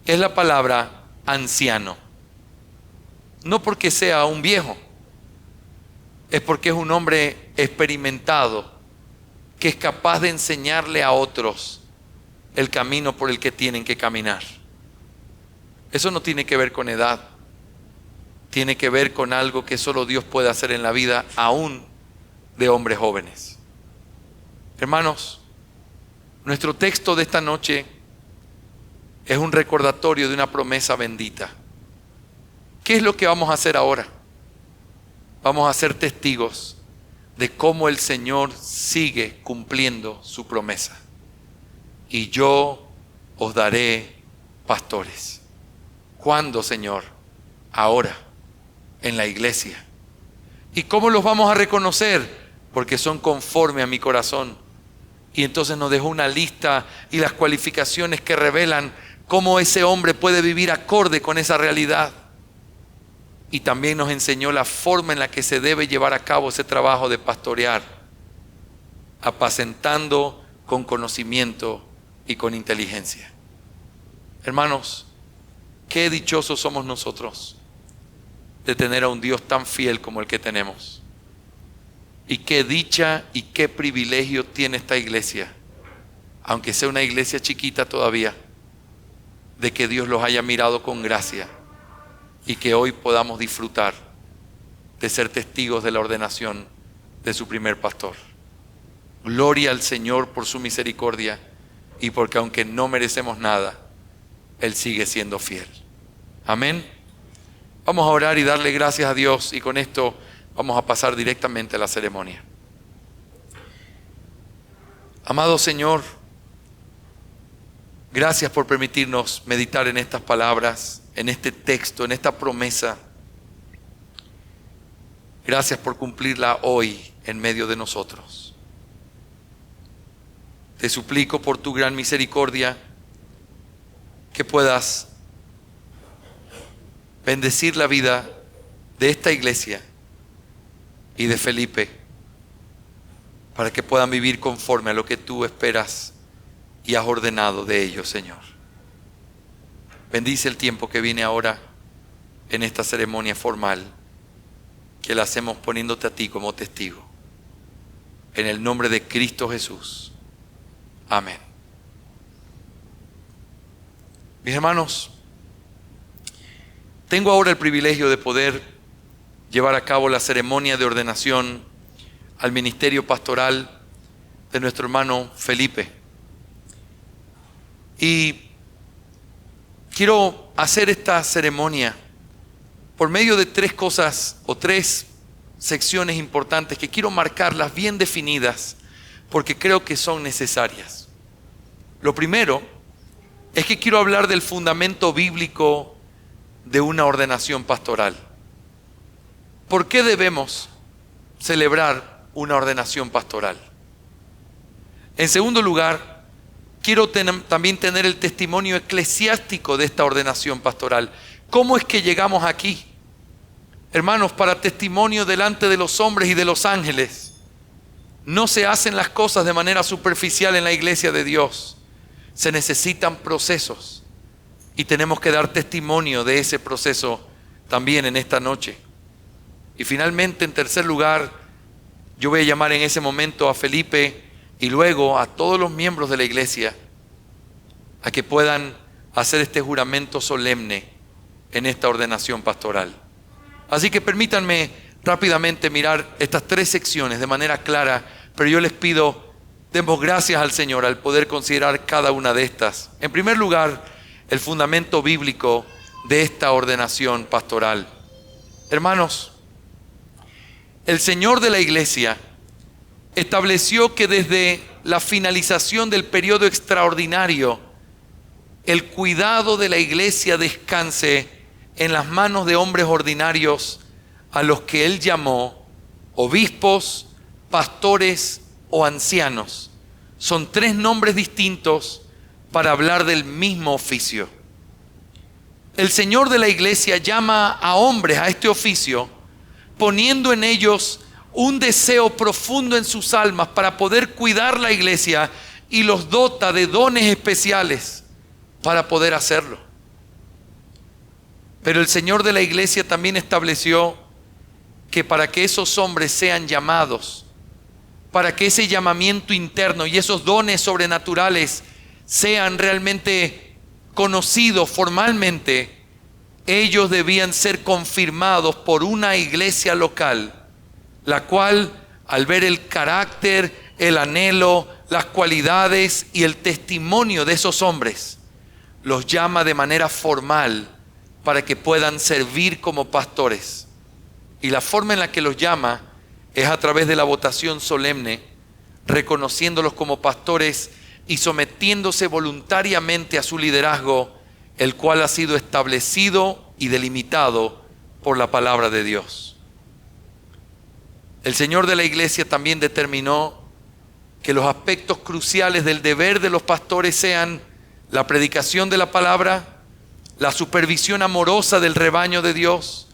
es la palabra anciano. No porque sea un viejo, es porque es un hombre experimentado que es capaz de enseñarle a otros el camino por el que tienen que caminar. Eso no tiene que ver con edad, tiene que ver con algo que solo Dios puede hacer en la vida, aún de hombres jóvenes. Hermanos, nuestro texto de esta noche es un recordatorio de una promesa bendita. ¿Qué es lo que vamos a hacer ahora? Vamos a ser testigos de cómo el Señor sigue cumpliendo su promesa. Y yo os daré pastores. ¿Cuándo, Señor? Ahora, en la iglesia. ¿Y cómo los vamos a reconocer? Porque son conforme a mi corazón. Y entonces nos dejó una lista y las cualificaciones que revelan cómo ese hombre puede vivir acorde con esa realidad. Y también nos enseñó la forma en la que se debe llevar a cabo ese trabajo de pastorear, apacentando con conocimiento y con inteligencia. Hermanos, qué dichosos somos nosotros de tener a un Dios tan fiel como el que tenemos. Y qué dicha y qué privilegio tiene esta iglesia, aunque sea una iglesia chiquita todavía, de que Dios los haya mirado con gracia y que hoy podamos disfrutar de ser testigos de la ordenación de su primer pastor. Gloria al Señor por su misericordia y porque aunque no merecemos nada, Él sigue siendo fiel. Amén. Vamos a orar y darle gracias a Dios, y con esto vamos a pasar directamente a la ceremonia. Amado Señor, gracias por permitirnos meditar en estas palabras, en este texto, en esta promesa. Gracias por cumplirla hoy en medio de nosotros. Te suplico por tu gran misericordia que puedas bendecir la vida de esta iglesia y de Felipe, para que puedan vivir conforme a lo que tú esperas y has ordenado de ellos, Señor. Bendice el tiempo que viene ahora en esta ceremonia formal, que la hacemos poniéndote a ti como testigo. En el nombre de Cristo Jesús. Amén. Mis hermanos, tengo ahora el privilegio de poder llevar a cabo la ceremonia de ordenación al ministerio pastoral de nuestro hermano Felipe. Y quiero hacer esta ceremonia por medio de tres cosas o tres secciones importantes que quiero marcarlas bien definidas porque creo que son necesarias. Lo primero es que quiero hablar del fundamento bíblico de una ordenación pastoral. ¿Por qué debemos celebrar una ordenación pastoral? En segundo lugar, quiero también tener el testimonio eclesiástico de esta ordenación pastoral. ¿Cómo es que llegamos aquí? Hermanos, para testimonio delante de los hombres y de los ángeles, no se hacen las cosas de manera superficial en la iglesia de Dios. Se necesitan procesos y tenemos que dar testimonio de ese proceso también en esta noche. Y finalmente, en tercer lugar, yo voy a llamar en ese momento a Felipe y luego a todos los miembros de la iglesia a que puedan hacer este juramento solemne en esta ordenación pastoral. Así que permítanme rápidamente mirar estas tres secciones de manera clara, pero yo les pido, demos gracias al Señor al poder considerar cada una de estas. En primer lugar, el fundamento bíblico de esta ordenación pastoral. Hermanos, el Señor de la iglesia estableció que desde la finalización del periodo extraordinario, el cuidado de la iglesia descanse en las manos de hombres ordinarios a los que Él llamó obispos, pastores o ancianos. Son tres nombres distintos para hablar del mismo oficio. El Señor de la iglesia llama a hombres a este oficio, poniendo en ellos un deseo profundo en sus almas para poder cuidar la iglesia y los dota de dones especiales para poder hacerlo. Pero el Señor de la iglesia también estableció que para que esos hombres sean llamados, para que ese llamamiento interno y esos dones sobrenaturales sean realmente conocidos formalmente, ellos debían ser confirmados por una iglesia local, la cual, al ver el carácter, el anhelo, las cualidades y el testimonio de esos hombres, los llama de manera formal para que puedan servir como pastores. Y la forma en la que los llama es a través de la votación solemne, reconociéndolos como pastores y sometiéndose voluntariamente a su liderazgo, el cual ha sido establecido y delimitado por la palabra de Dios. El Señor de la iglesia también determinó que los aspectos cruciales del deber de los pastores sean la predicación de la palabra, la supervisión amorosa del rebaño de Dios,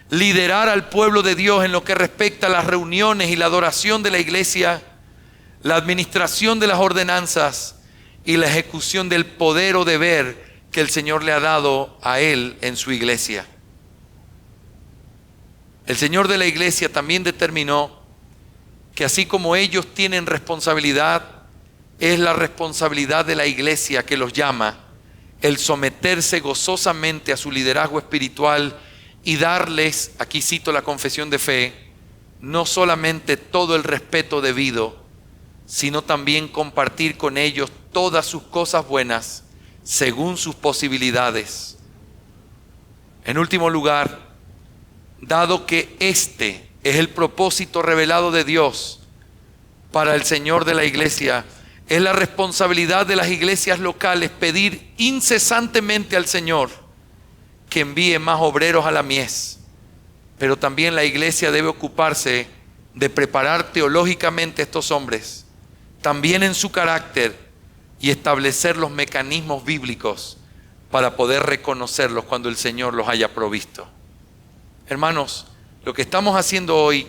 liderar al pueblo de Dios en lo que respecta a las reuniones y la adoración de la iglesia, la administración de las ordenanzas y la ejecución del poder o deber que el Señor le ha dado a él en su iglesia. El Señor de la iglesia también determinó que así como ellos tienen responsabilidad, es la responsabilidad de la iglesia que los llama el someterse gozosamente a su liderazgo espiritual y darles, aquí cito la confesión de fe, no solamente todo el respeto debido, sino también compartir con ellos todas sus cosas buenas según sus posibilidades. En último lugar, dado que este es el propósito revelado de Dios para el Señor de la iglesia, es la responsabilidad de las iglesias locales pedir incesantemente al Señor que envíe más obreros a la mies. Pero también la iglesia debe ocuparse de preparar teológicamente a estos hombres, también en su carácter, y establecer los mecanismos bíblicos para poder reconocerlos cuando el Señor los haya provisto. Hermanos, lo que estamos haciendo hoy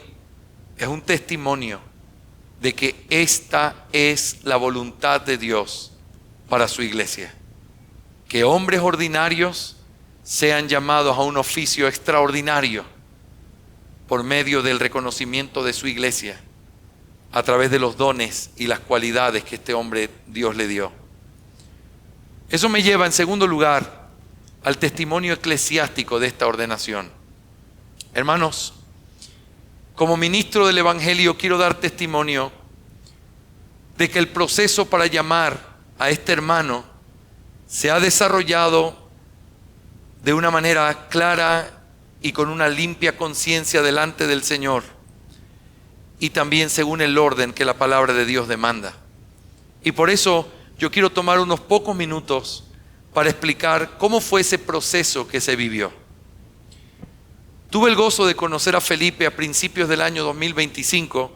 es un testimonio de que esta es la voluntad de Dios para su iglesia. Que hombres ordinarios sean llamados a un oficio extraordinario por medio del reconocimiento de su iglesia, a través de los dones y las cualidades que este hombre Dios le dio. Eso me lleva en segundo lugar al testimonio eclesiástico de esta ordenación. Hermanos, como ministro del Evangelio quiero dar testimonio de que el proceso para llamar a este hermano se ha desarrollado de una manera clara y con una limpia conciencia delante del Señor, y también según el orden que la palabra de Dios demanda. Y por eso yo quiero tomar unos pocos minutos para explicar cómo fue ese proceso que se vivió. Tuve el gozo de conocer a Felipe a principios del año 2025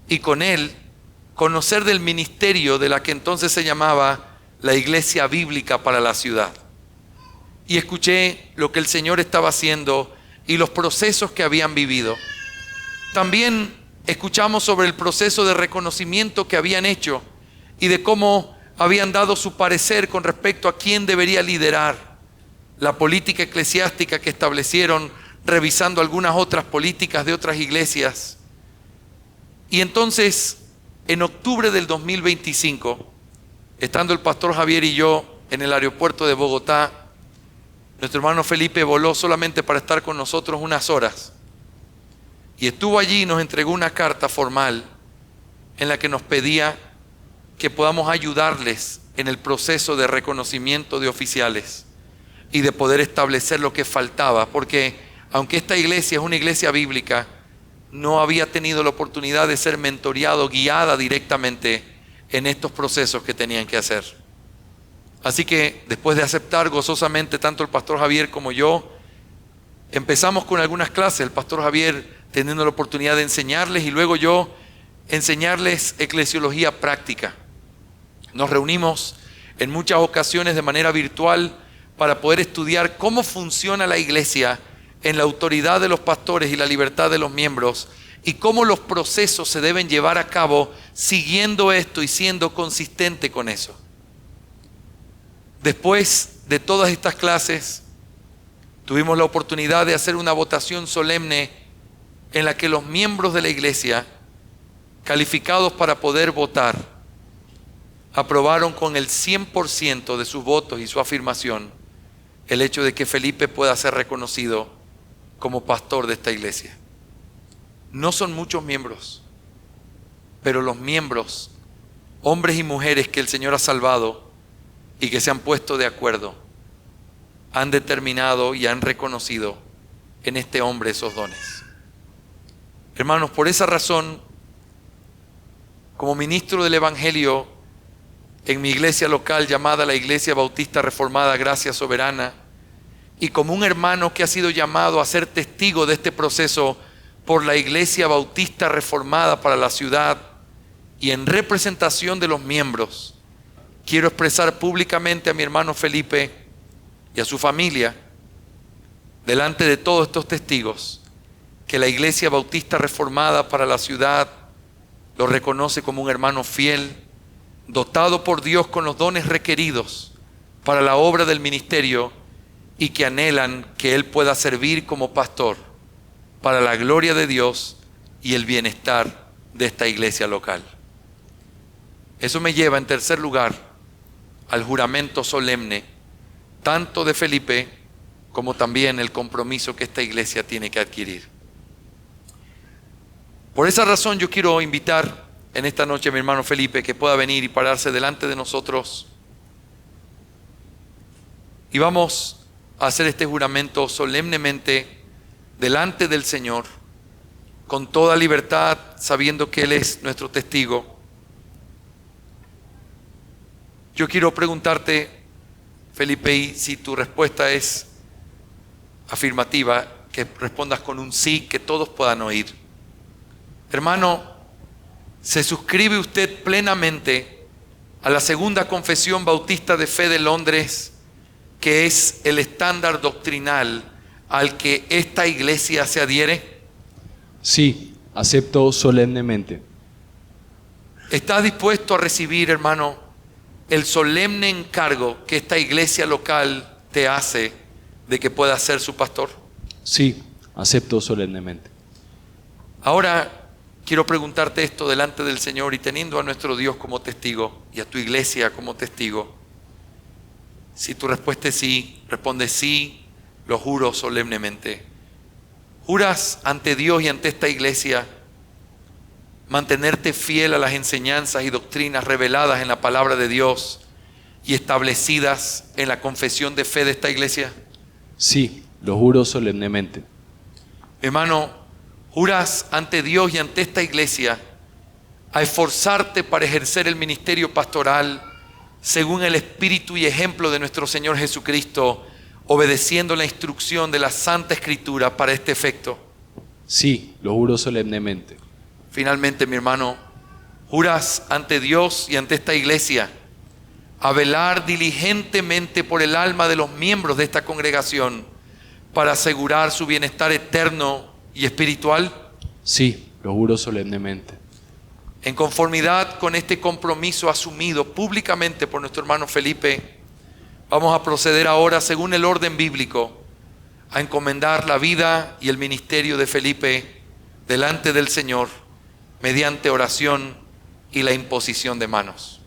y con él conocer del ministerio de la que entonces se llamaba la Iglesia Bíblica para la Ciudad. Y escuché lo que el Señor estaba haciendo y los procesos que habían vivido. También escuchamos sobre el proceso de reconocimiento que habían hecho y de cómo habían dado su parecer con respecto a quién debería liderar la política eclesiástica que establecieron, revisando algunas otras políticas de otras iglesias. Y entonces, en octubre del 2025, estando el pastor Javier y yo en el aeropuerto de Bogotá, nuestro hermano Felipe voló solamente para estar con nosotros unas horas. Y estuvo allí y nos entregó una carta formal en la que nos pedía que podamos ayudarles en el proceso de reconocimiento de oficiales y de poder establecer lo que faltaba, porque aunque esta iglesia es una iglesia bíblica, no había tenido la oportunidad de ser mentoreado, guiada directamente en estos procesos que tenían que hacer. Así que después de aceptar gozosamente tanto el pastor Javier como yo, empezamos con algunas clases, el pastor Javier teniendo la oportunidad de enseñarles y luego yo enseñarles eclesiología práctica. Nos reunimos en muchas ocasiones de manera virtual para poder estudiar cómo funciona la iglesia en la autoridad de los pastores y la libertad de los miembros y cómo los procesos se deben llevar a cabo siguiendo esto y siendo consistente con eso. Después de todas estas clases, tuvimos la oportunidad de hacer una votación solemne en la que los miembros de la iglesia, calificados para poder votar, aprobaron con el 100% de sus votos y su afirmación el hecho de que Felipe pueda ser reconocido como pastor de esta iglesia. No son muchos miembros, pero los miembros, hombres y mujeres que el Señor ha salvado y que se han puesto de acuerdo, han determinado y han reconocido en este hombre esos dones. Hermanos, por esa razón, como ministro del Evangelio en mi iglesia local llamada la Iglesia Bautista Reformada Gracia Soberana, y como un hermano que ha sido llamado a ser testigo de este proceso por la Iglesia Bautista Reformada para la Ciudad y en representación de los miembros, quiero expresar públicamente a mi hermano Felipe y a su familia, delante de todos estos testigos, que la Iglesia Bautista Reformada para la Ciudad lo reconoce como un hermano fiel, dotado por Dios con los dones requeridos para la obra del ministerio y que anhelan que él pueda servir como pastor para la gloria de Dios y el bienestar de esta iglesia local. Eso me lleva en tercer lugar al juramento solemne, tanto de Felipe como también el compromiso que esta iglesia tiene que adquirir. Por esa razón yo quiero invitar en esta noche a mi hermano Felipe que pueda venir y pararse delante de nosotros. Y vamos a hacer este juramento solemnemente delante del Señor, con toda libertad, sabiendo que Él es nuestro testigo. Yo quiero preguntarte, Felipe, y si tu respuesta es afirmativa, que respondas con un sí, que todos puedan oír. Hermano, ¿se suscribe usted plenamente a la Segunda Confesión Bautista de Fe de Londres, que es el estándar doctrinal al que esta iglesia se adhiere? Sí, acepto solemnemente. ¿Estás dispuesto a recibir, hermano, el solemne encargo que esta iglesia local te hace de que puedas ser su pastor? Sí, acepto solemnemente. Ahora quiero preguntarte esto delante del Señor y teniendo a nuestro Dios como testigo y a tu iglesia como testigo. Si tu respuesta es sí, responde sí, lo juro solemnemente. ¿Juras ante Dios y ante esta iglesia mantenerte fiel a las enseñanzas y doctrinas reveladas en la palabra de Dios y establecidas en la confesión de fe de esta iglesia? Sí, lo juro solemnemente. Hermano, ¿juras ante Dios y ante esta iglesia a esforzarte para ejercer el ministerio pastoral según el espíritu y ejemplo de nuestro Señor Jesucristo, obedeciendo la instrucción de la Santa Escritura para este efecto? Sí, lo juro solemnemente. Finalmente, mi hermano, ¿juras ante Dios y ante esta iglesia a velar diligentemente por el alma de los miembros de esta congregación para asegurar su bienestar eterno y espiritual? Sí, lo juro solemnemente. En conformidad con este compromiso asumido públicamente por nuestro hermano Felipe, vamos a proceder ahora, según el orden bíblico, a encomendar la vida y el ministerio de Felipe delante del Señor mediante oración y la imposición de manos.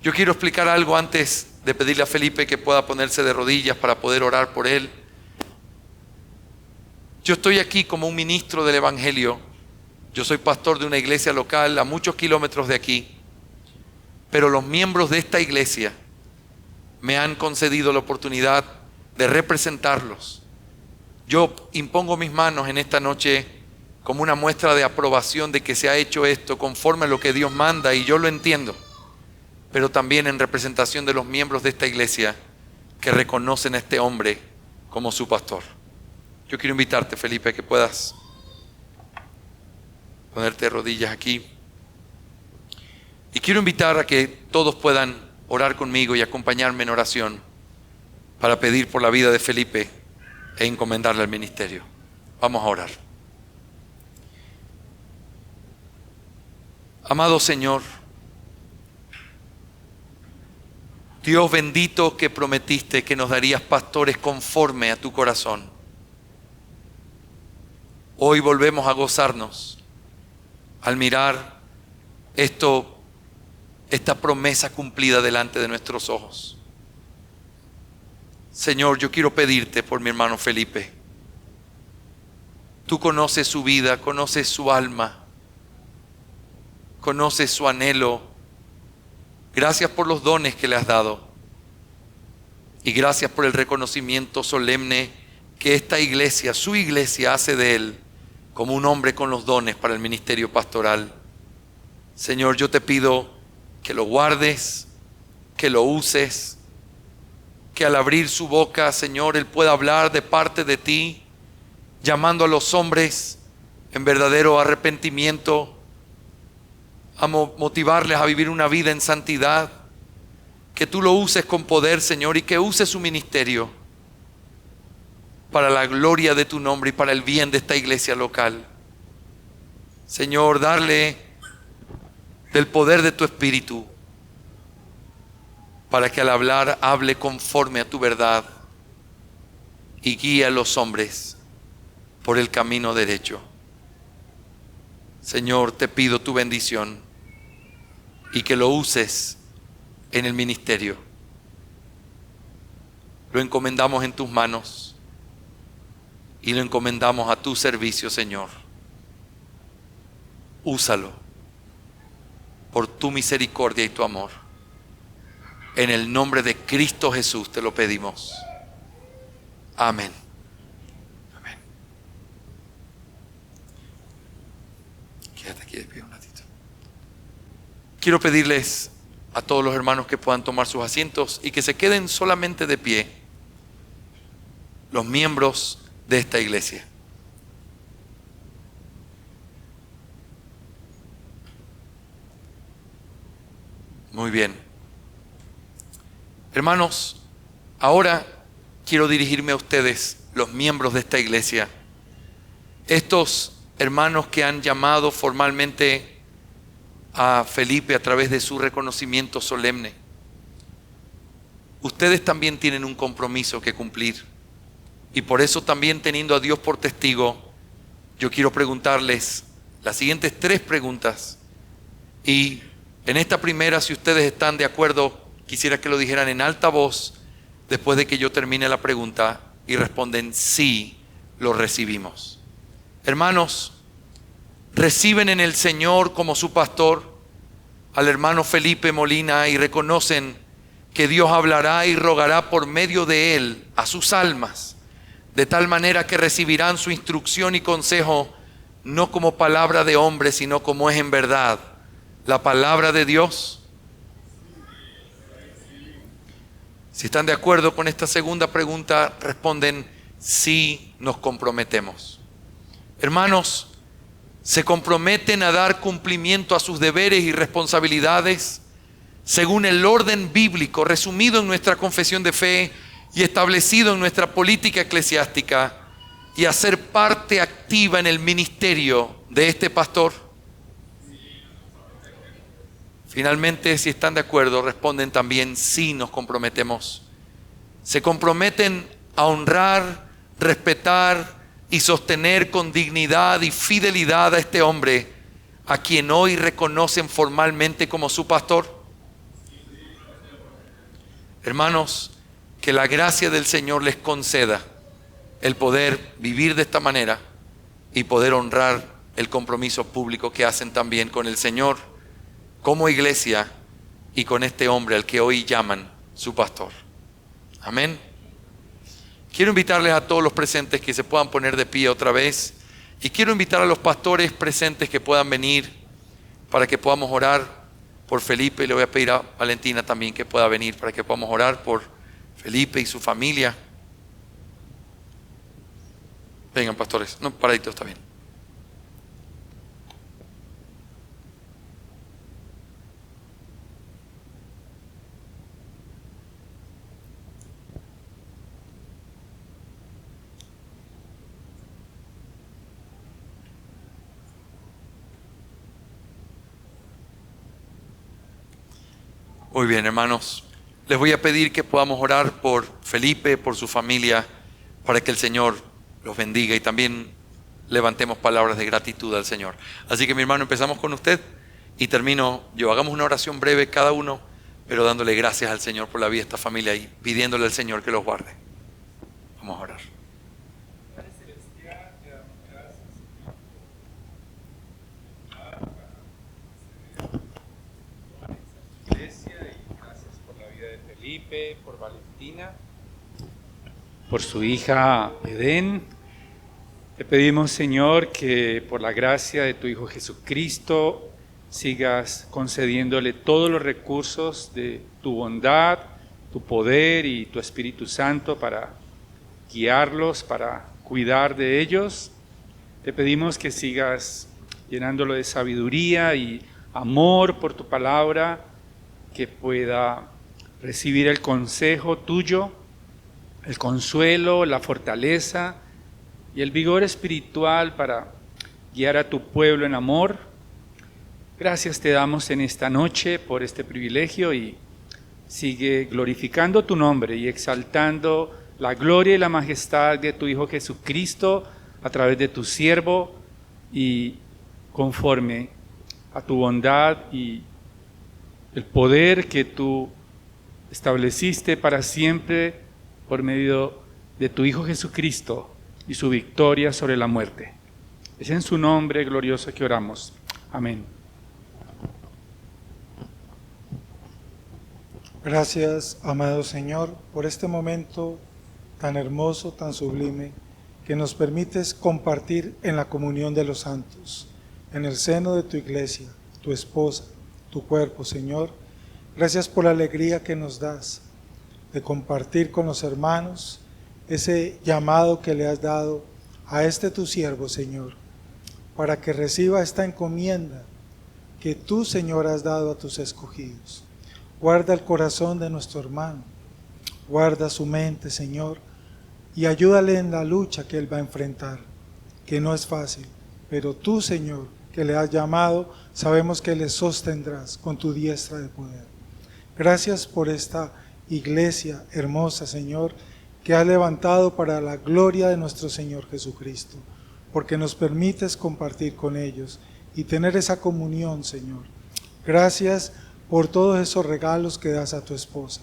Yo quiero explicar algo antes de pedirle a Felipe que pueda ponerse de rodillas para poder orar por él. Yo estoy aquí como un ministro del Evangelio. Yo soy pastor de una iglesia local a muchos kilómetros de aquí, pero los miembros de esta iglesia me han concedido la oportunidad de representarlos. Yo impongo mis manos en esta noche como una muestra de aprobación de que se ha hecho esto conforme a lo que Dios manda, y yo lo entiendo, pero también en representación de los miembros de esta iglesia que reconocen a este hombre como su pastor. Yo quiero invitarte, Felipe, a que puedas ponerte de rodillas aquí. Y quiero invitar a que todos puedan orar conmigo y acompañarme en oración para pedir por la vida de Felipe e encomendarle al ministerio. Vamos a orar. Amado Señor, Dios bendito, que prometiste que nos darías pastores conforme a tu corazón. Hoy volvemos a gozarnos al mirar esta promesa cumplida delante de nuestros ojos. Señor, yo quiero pedirte por mi hermano Felipe. Tú conoces su vida, conoces su alma, conoces su anhelo. Gracias por los dones que le has dado y gracias por el reconocimiento solemne que esta iglesia, su iglesia, hace de él como un hombre con los dones para el ministerio pastoral. Señor, yo te pido que lo guardes, que lo uses, que al abrir su boca, Señor, él pueda hablar de parte de ti, llamando a los hombres en verdadero arrepentimiento, a motivarles a vivir una vida en santidad. Que tú lo uses con poder, Señor, y que uses su ministerio para la gloria de tu nombre y para el bien de esta iglesia local. Señor, darle del poder de tu Espíritu para que al hablar hable conforme a tu verdad y guíe a los hombres por el camino derecho. Señor, te pido tu bendición y que lo uses en el ministerio. Lo encomendamos en tus manos y lo encomendamos a tu servicio, Señor. Úsalo por tu misericordia y tu amor. En el nombre de Cristo Jesús te lo pedimos. Amén. Amén. Quédate aquí de pie un ratito. Quiero pedirles a todos los hermanos que puedan tomar sus asientos y que se queden solamente de pie los miembros de esta iglesia. Muy bien. Hermanos, ahora quiero dirigirme a ustedes, los miembros de esta iglesia. Estos hermanos que han llamado formalmente a Felipe a través de su reconocimiento solemne. Ustedes también tienen un compromiso que cumplir. Y por eso también, teniendo a Dios por testigo, yo quiero preguntarles las siguientes 3 preguntas. Y en esta primera, si ustedes están de acuerdo, quisiera que lo dijeran en alta voz después de que yo termine la pregunta y responden sí, lo recibimos. Hermanos, ¿reciben en el Señor como su pastor al hermano Felipe Molina y reconocen que Dios hablará y rogará por medio de él a sus almas, de tal manera que recibirán su instrucción y consejo no como palabra de hombre, sino como es en verdad la palabra de Dios? Si están de acuerdo con esta segunda pregunta, responden sí, nos comprometemos. Hermanos, ¿se comprometen a dar cumplimiento a sus deberes y responsabilidades según el orden bíblico resumido en nuestra confesión de fe y establecido en nuestra política eclesiástica, y a ser parte activa en el ministerio de este pastor? Finalmente, si están de acuerdo, responden también sí, nos comprometemos. ¿Se comprometen a honrar, respetar y sostener con dignidad y fidelidad a este hombre a quien hoy reconocen formalmente como su pastor? Hermanos, que la gracia del Señor les conceda el poder vivir de esta manera y poder honrar el compromiso público que hacen también con el Señor como iglesia y con este hombre al que hoy llaman su pastor. Amén. Quiero invitarles a todos los presentes que se puedan poner de pie otra vez, y quiero invitar a los pastores presentes que puedan venir para que podamos orar por Felipe. Le voy a pedir a Valentina también que pueda venir para que podamos orar por Felipe y su familia. Vengan, pastores. No, paradito está bien. Muy bien, hermanos. Les voy a pedir que podamos orar por Felipe, por su familia, para que el Señor los bendiga, y también levantemos palabras de gratitud al Señor. Así que, mi hermano, empezamos con usted y termino yo. Hagamos una oración breve cada uno, pero dándole gracias al Señor por la vida de esta familia y pidiéndole al Señor que los guarde. Vamos a orar. Felipe, por Valentina, por su hija Edén. Te pedimos, Señor, que por la gracia de tu Hijo Jesucristo sigas concediéndole todos los recursos de tu bondad, tu poder y tu Espíritu Santo para guiarlos, para cuidar de ellos. Te pedimos que sigas llenándolo de sabiduría y amor por tu palabra, que pueda recibir el consejo tuyo, el consuelo, la fortaleza y el vigor espiritual para guiar a tu pueblo en amor. Gracias te damos en esta noche por este privilegio, y sigue glorificando tu nombre y exaltando la gloria y la majestad de tu Hijo Jesucristo a través de tu siervo, y conforme a tu bondad y el poder que tú estableciste para siempre por medio de tu Hijo Jesucristo y su victoria sobre la muerte. Es en su nombre glorioso que oramos. Amén. Gracias, amado Señor, por este momento tan hermoso, tan sublime, que nos permites compartir en la comunión de los santos, en el seno de tu iglesia, tu esposa, tu cuerpo, Señor. Gracias por la alegría que nos das de compartir con los hermanos ese llamado que le has dado a este tu siervo, Señor, para que reciba esta encomienda que tú, Señor, has dado a tus escogidos. Guarda el corazón de nuestro hermano, guarda su mente, Señor, y ayúdale en la lucha que él va a enfrentar, que no es fácil, pero tú, Señor, que le has llamado, sabemos que le sostendrás con tu diestra de poder. Gracias por esta iglesia hermosa, Señor, que has levantado para la gloria de nuestro Señor Jesucristo, porque nos permites compartir con ellos y tener esa comunión, Señor. Gracias por todos esos regalos que das a tu esposa.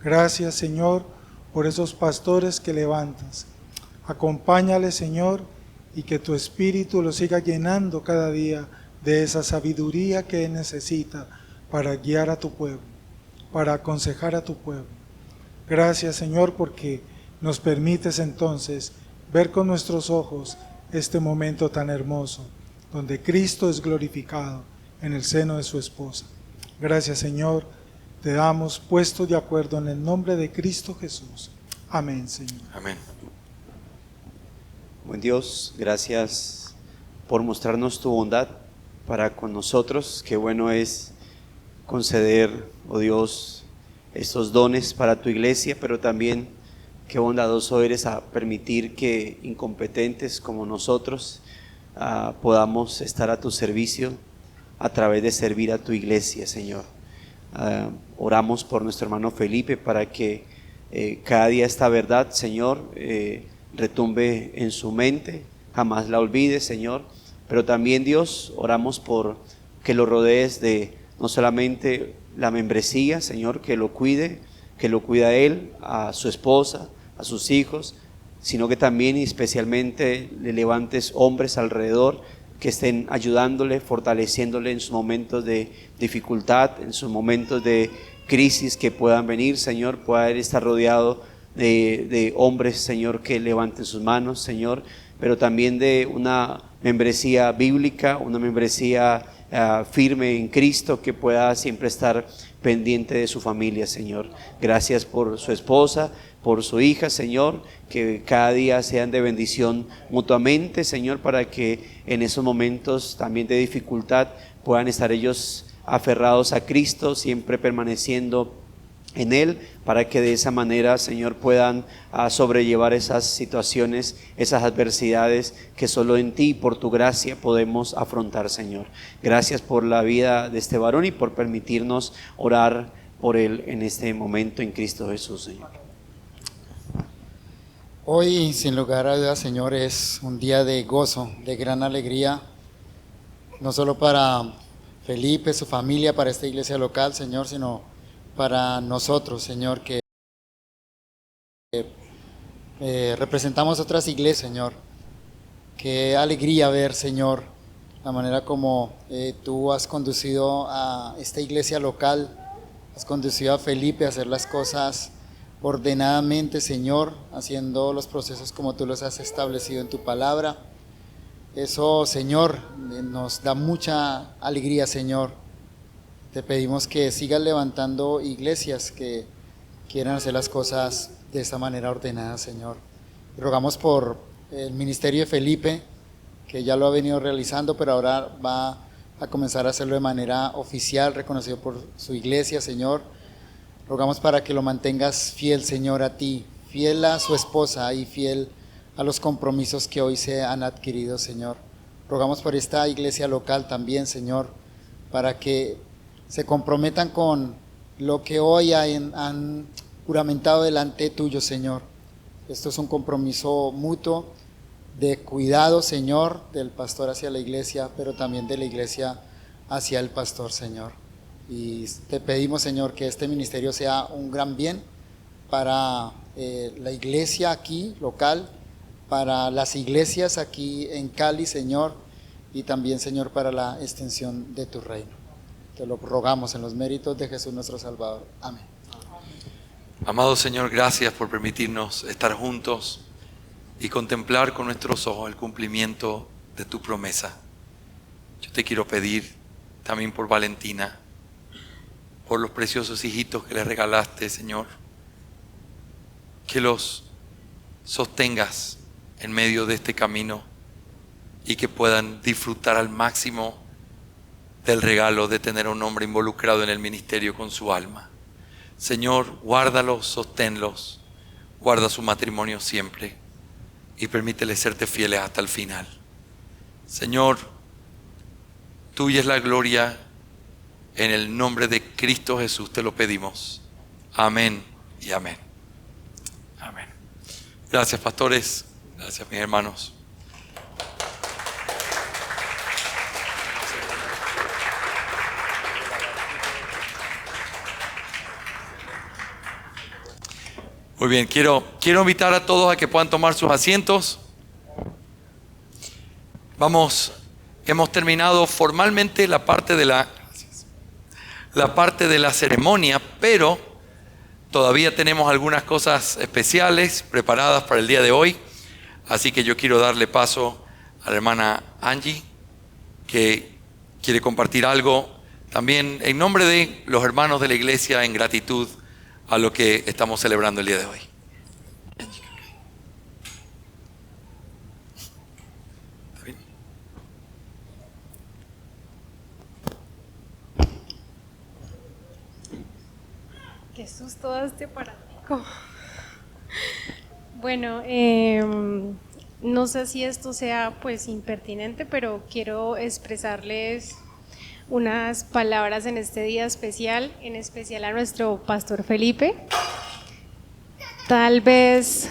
Gracias, Señor, por esos pastores que levantas. Acompáñale, Señor, y que tu Espíritu lo siga llenando cada día de esa sabiduría que él necesita para guiar a tu pueblo, para aconsejar a tu pueblo. Gracias, Señor, porque nos permites entonces ver con nuestros ojos este momento tan hermoso, donde Cristo es glorificado en el seno de su esposa. Gracias, Señor, te damos puesto de acuerdo en el nombre de Cristo Jesús. Amén, Señor. Amén. Buen Dios, gracias por mostrarnos tu bondad para con nosotros. Qué bueno es conceder, oh Dios, estos dones para tu iglesia, pero también qué bondadoso eres a permitir que incompetentes como nosotros podamos estar a tu servicio a través de servir a tu iglesia, Señor. Oramos por nuestro hermano Felipe para que cada día esta verdad, Señor, retumbe en su mente, jamás la olvide, Señor. Pero también, Dios, oramos por que lo rodees de no solamente la membresía, Señor, que lo cuide a él, a su esposa, a sus hijos, sino que también y especialmente le levantes hombres alrededor que estén ayudándole, fortaleciéndole en sus momentos de dificultad, en sus momentos de crisis que puedan venir, Señor. Pueda él estar rodeado de hombres, Señor, que levanten sus manos, Señor, pero también de una membresía bíblica, una membresía firme en Cristo, que pueda siempre estar pendiente de su familia, Señor. Gracias por su esposa, por su hija, Señor, que cada día sean de bendición mutuamente, Señor, para que en esos momentos también de dificultad puedan estar ellos aferrados a Cristo, siempre permaneciendo en Él, para que de esa manera, Señor, puedan sobrellevar esas situaciones, esas adversidades que solo en ti, por tu gracia, podemos afrontar, Señor. Gracias por la vida de este varón y por permitirnos orar por él en este momento en Cristo Jesús, Señor. Hoy, sin lugar a dudas, Señor, es un día de gozo, de gran alegría, no solo para Felipe, su familia, para esta iglesia local, Señor, sino para nosotros, Señor, que representamos otras iglesias, Señor. Qué alegría ver, Señor, la manera como tú has conducido a esta iglesia local, has conducido a Felipe a hacer las cosas ordenadamente, Señor, haciendo los procesos como tú los has establecido en tu palabra. Eso, Señor, nos da mucha alegría, Señor. Te pedimos que sigas levantando iglesias que quieran hacer las cosas de esta manera ordenada, Señor. Rogamos por el ministerio de Felipe, que ya lo ha venido realizando, pero ahora va a comenzar a hacerlo de manera oficial, reconocido por su iglesia, Señor. Rogamos para que lo mantengas fiel, Señor, a ti, fiel a su esposa y fiel a los compromisos que hoy se han adquirido, Señor. Rogamos por esta iglesia local también, Señor, para que se comprometan con lo que hoy han juramentado delante tuyo, Señor. Esto es un compromiso mutuo de cuidado, Señor, del pastor hacia la iglesia, pero también de la iglesia hacia el pastor, Señor. Y te pedimos, Señor, que este ministerio sea un gran bien para la iglesia aquí local, para las iglesias aquí en Cali, Señor, y también, Señor, para la extensión de tu reino. Te lo rogamos en los méritos de Jesús nuestro Salvador. Amén. Amado Señor, gracias por permitirnos estar juntos y contemplar con nuestros ojos el cumplimiento de tu promesa. Yo te quiero pedir también por Valentina, por los preciosos hijitos que le regalaste, Señor, que los sostengas en medio de este camino y que puedan disfrutar al máximo del regalo de tener a un hombre involucrado en el ministerio con su alma. Señor, guárdalos, sosténlos, guarda su matrimonio siempre y permítele serte fieles hasta el final. Señor, tuya es la gloria. En el nombre de Cristo Jesús te lo pedimos. Amén y amén. Amén. Gracias, pastores. Gracias, mis hermanos. Muy bien, quiero invitar a todos a que puedan tomar sus asientos. Hemos terminado formalmente la parte de la ceremonia, pero todavía tenemos algunas cosas especiales preparadas para el día de hoy. Así que yo quiero darle paso a la hermana Angie, que quiere compartir algo también en nombre de los hermanos de la iglesia, en gratitud a lo que estamos celebrando el día de hoy. ¿Está bien? Qué susto da este paratico. Bueno, no sé si esto sea pues impertinente, pero quiero expresarles unas palabras en este día especial, en especial a nuestro pastor Felipe. Tal vez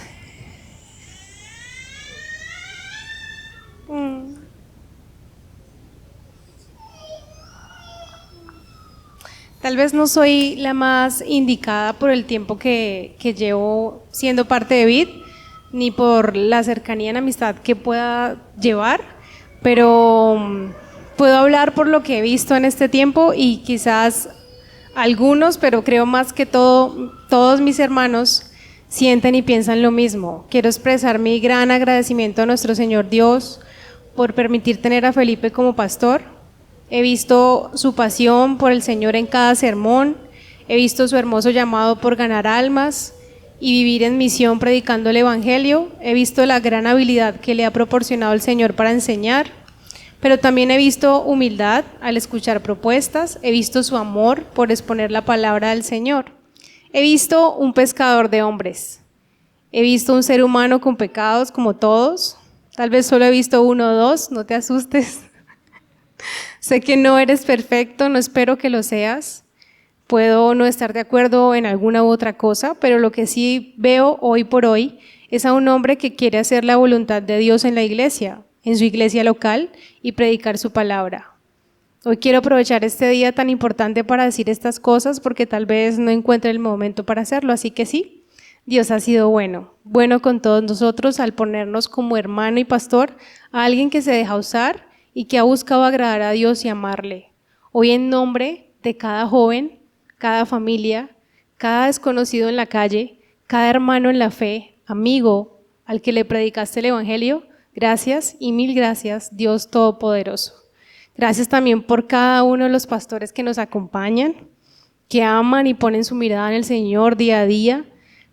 no soy la más indicada por el tiempo que llevo siendo parte de VID, ni por la cercanía en amistad que pueda llevar, pero puedo hablar por lo que he visto en este tiempo y quizás algunos, pero creo más que todos mis hermanos sienten y piensan lo mismo. Quiero expresar mi gran agradecimiento a nuestro Señor Dios por permitir tener a Felipe como pastor. He visto su pasión por el Señor en cada sermón, he visto su hermoso llamado por ganar almas y vivir en misión predicando el Evangelio. He visto la gran habilidad que le ha proporcionado el Señor para enseñar, pero también he visto humildad al escuchar propuestas, he visto su amor por exponer la palabra del Señor. He visto un pescador de hombres, he visto un ser humano con pecados como todos, tal vez solo he visto uno o dos, no te asustes. Sé que no eres perfecto, no espero que lo seas. Puedo no estar de acuerdo en alguna u otra cosa, pero lo que sí veo hoy por hoy es a un hombre que quiere hacer la voluntad de Dios en la iglesia, en su iglesia local, y predicar su palabra. Hoy quiero aprovechar este día tan importante para decir estas cosas porque tal vez no encuentre el momento para hacerlo, así que sí, Dios ha sido bueno con todos nosotros al ponernos como hermano y pastor a alguien que se deja usar y que ha buscado agradar a Dios y amarle. Hoy en nombre de cada joven, cada familia, cada desconocido en la calle, cada hermano en la fe, amigo al que le predicaste el Evangelio, gracias y mil gracias, Dios Todopoderoso. Gracias también por cada uno de los pastores que nos acompañan, que aman y ponen su mirada en el Señor día a día.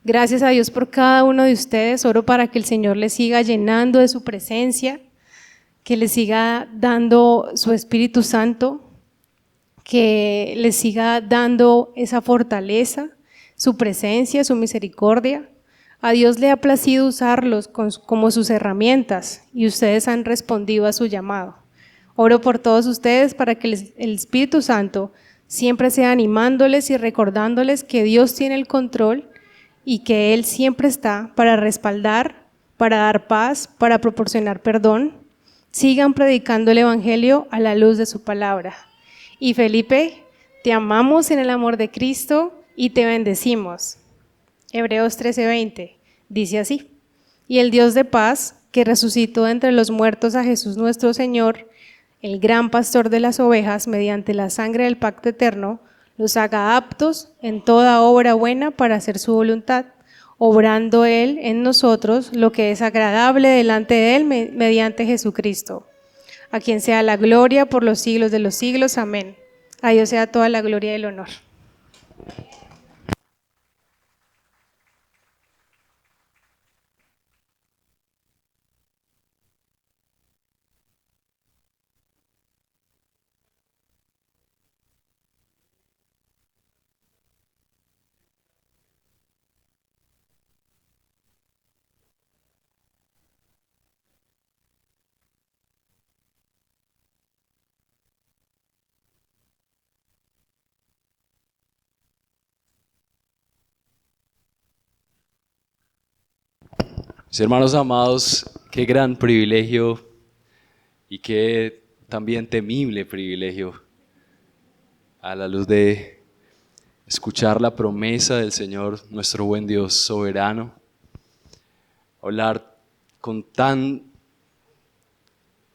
Gracias a Dios por cada uno de ustedes. Oro para que el Señor les siga llenando de su presencia, que les siga dando su Espíritu Santo, que les siga dando esa fortaleza, su presencia, su misericordia. A Dios le ha placido usarlos como sus herramientas y ustedes han respondido a su llamado. Oro por todos ustedes para que el Espíritu Santo siempre sea animándoles y recordándoles que Dios tiene el control y que Él siempre está para respaldar, para dar paz, para proporcionar perdón. Sigan predicando el Evangelio a la luz de su palabra. Y Felipe, te amamos en el amor de Cristo y te bendecimos. Hebreos 13:20 dice así: y el Dios de paz, que resucitó de entre los muertos a Jesús nuestro Señor, el gran pastor de las ovejas, mediante la sangre del pacto eterno, los haga aptos en toda obra buena para hacer su voluntad, obrando Él en nosotros lo que es agradable delante de Él mediante Jesucristo, a quien sea la gloria por los siglos de los siglos. Amén. A Dios sea toda la gloria y el honor. Mis hermanos amados, qué gran privilegio y qué también temible privilegio a la luz de escuchar la promesa del Señor, nuestro buen Dios soberano, hablar con tan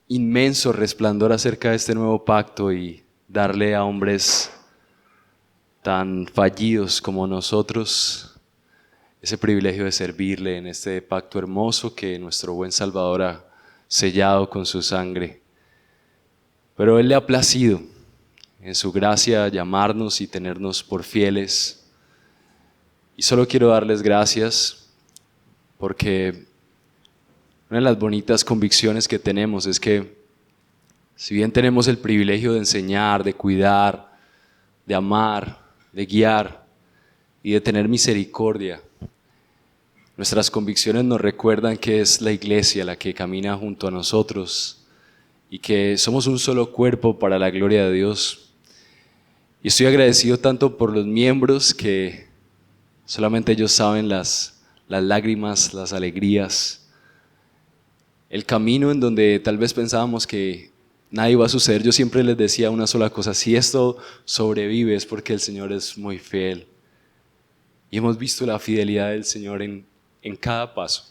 inmenso resplandor acerca de este nuevo pacto y darle a hombres tan fallidos como nosotros ese privilegio de servirle en este pacto hermoso que nuestro buen Salvador ha sellado con su sangre. Pero Él le ha placido en su gracia llamarnos y tenernos por fieles. Y solo quiero darles gracias porque una de las bonitas convicciones que tenemos es que si bien tenemos el privilegio de enseñar, de cuidar, de amar, de guiar y de tener misericordia, nuestras convicciones nos recuerdan que es la iglesia la que camina junto a nosotros y que somos un solo cuerpo para la gloria de Dios. Y estoy agradecido tanto por los miembros que solamente ellos saben las lágrimas, las alegrías, el camino en donde tal vez pensábamos que nada iba a suceder. Yo siempre les decía una sola cosa: si esto sobrevive es porque el Señor es muy fiel. Y hemos visto la fidelidad del Señor en cada paso,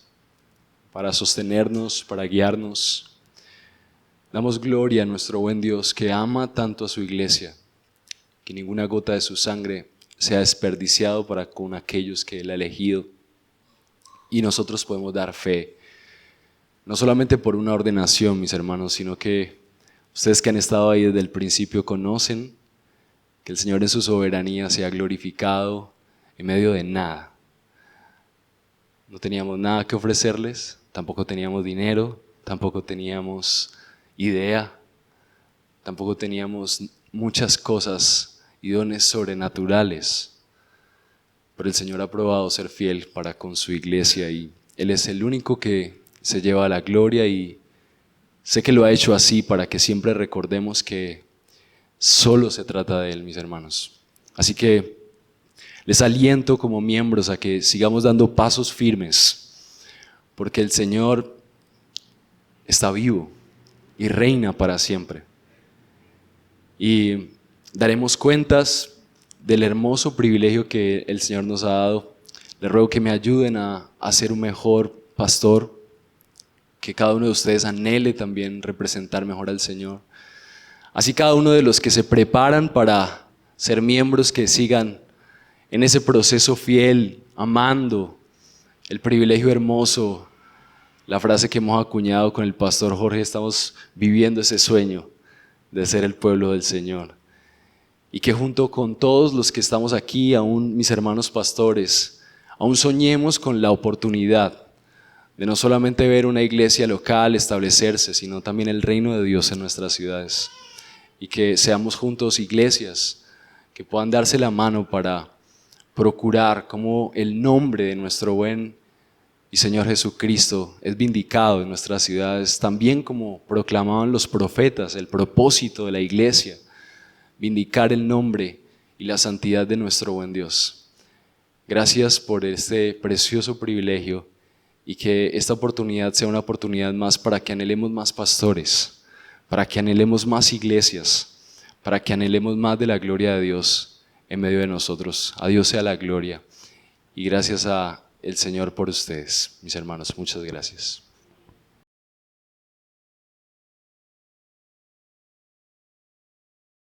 para sostenernos, para guiarnos. Damos gloria a nuestro buen Dios que ama tanto a su iglesia, que ninguna gota de su sangre sea desperdiciado para con aquellos que Él ha elegido. Y nosotros podemos dar fe, no solamente por una ordenación, mis hermanos, sino que ustedes que han estado ahí desde el principio conocen que el Señor en su soberanía se ha glorificado en medio de nada. No teníamos nada que ofrecerles, tampoco teníamos dinero, tampoco teníamos idea, tampoco teníamos muchas cosas y dones sobrenaturales. Pero el Señor ha probado ser fiel para con su iglesia y Él es el único que se lleva la gloria, y sé que lo ha hecho así para que siempre recordemos que solo se trata de Él, mis hermanos. Así que les aliento como miembros a que sigamos dando pasos firmes, porque el Señor está vivo y reina para siempre. Y daremos cuentas del hermoso privilegio que el Señor nos ha dado. Les ruego que me ayuden a ser un mejor pastor, que cada uno de ustedes anhele también representar mejor al Señor. Así cada uno de los que se preparan para ser miembros, que sigan en ese proceso fiel, amando el privilegio hermoso. La frase que hemos acuñado con el pastor Jorge: estamos viviendo ese sueño de ser el pueblo del Señor. Y que junto con todos los que estamos aquí, aún mis hermanos pastores, aún soñemos con la oportunidad de no solamente ver una iglesia local establecerse, sino también el reino de Dios en nuestras ciudades. Y que seamos juntos iglesias que puedan darse la mano para procurar cómo el nombre de nuestro buen y Señor Jesucristo es vindicado en nuestras ciudades, también como proclamaban los profetas, el propósito de la iglesia: vindicar el nombre y la santidad de nuestro buen Dios. Gracias por este precioso privilegio, y que esta oportunidad sea una oportunidad más para que anhelemos más pastores, para que anhelemos más iglesias, para que anhelemos más de la gloria de Dios en medio de nosotros. A Dios sea la gloria, y gracias a el Señor por ustedes, mis hermanos. Muchas gracias.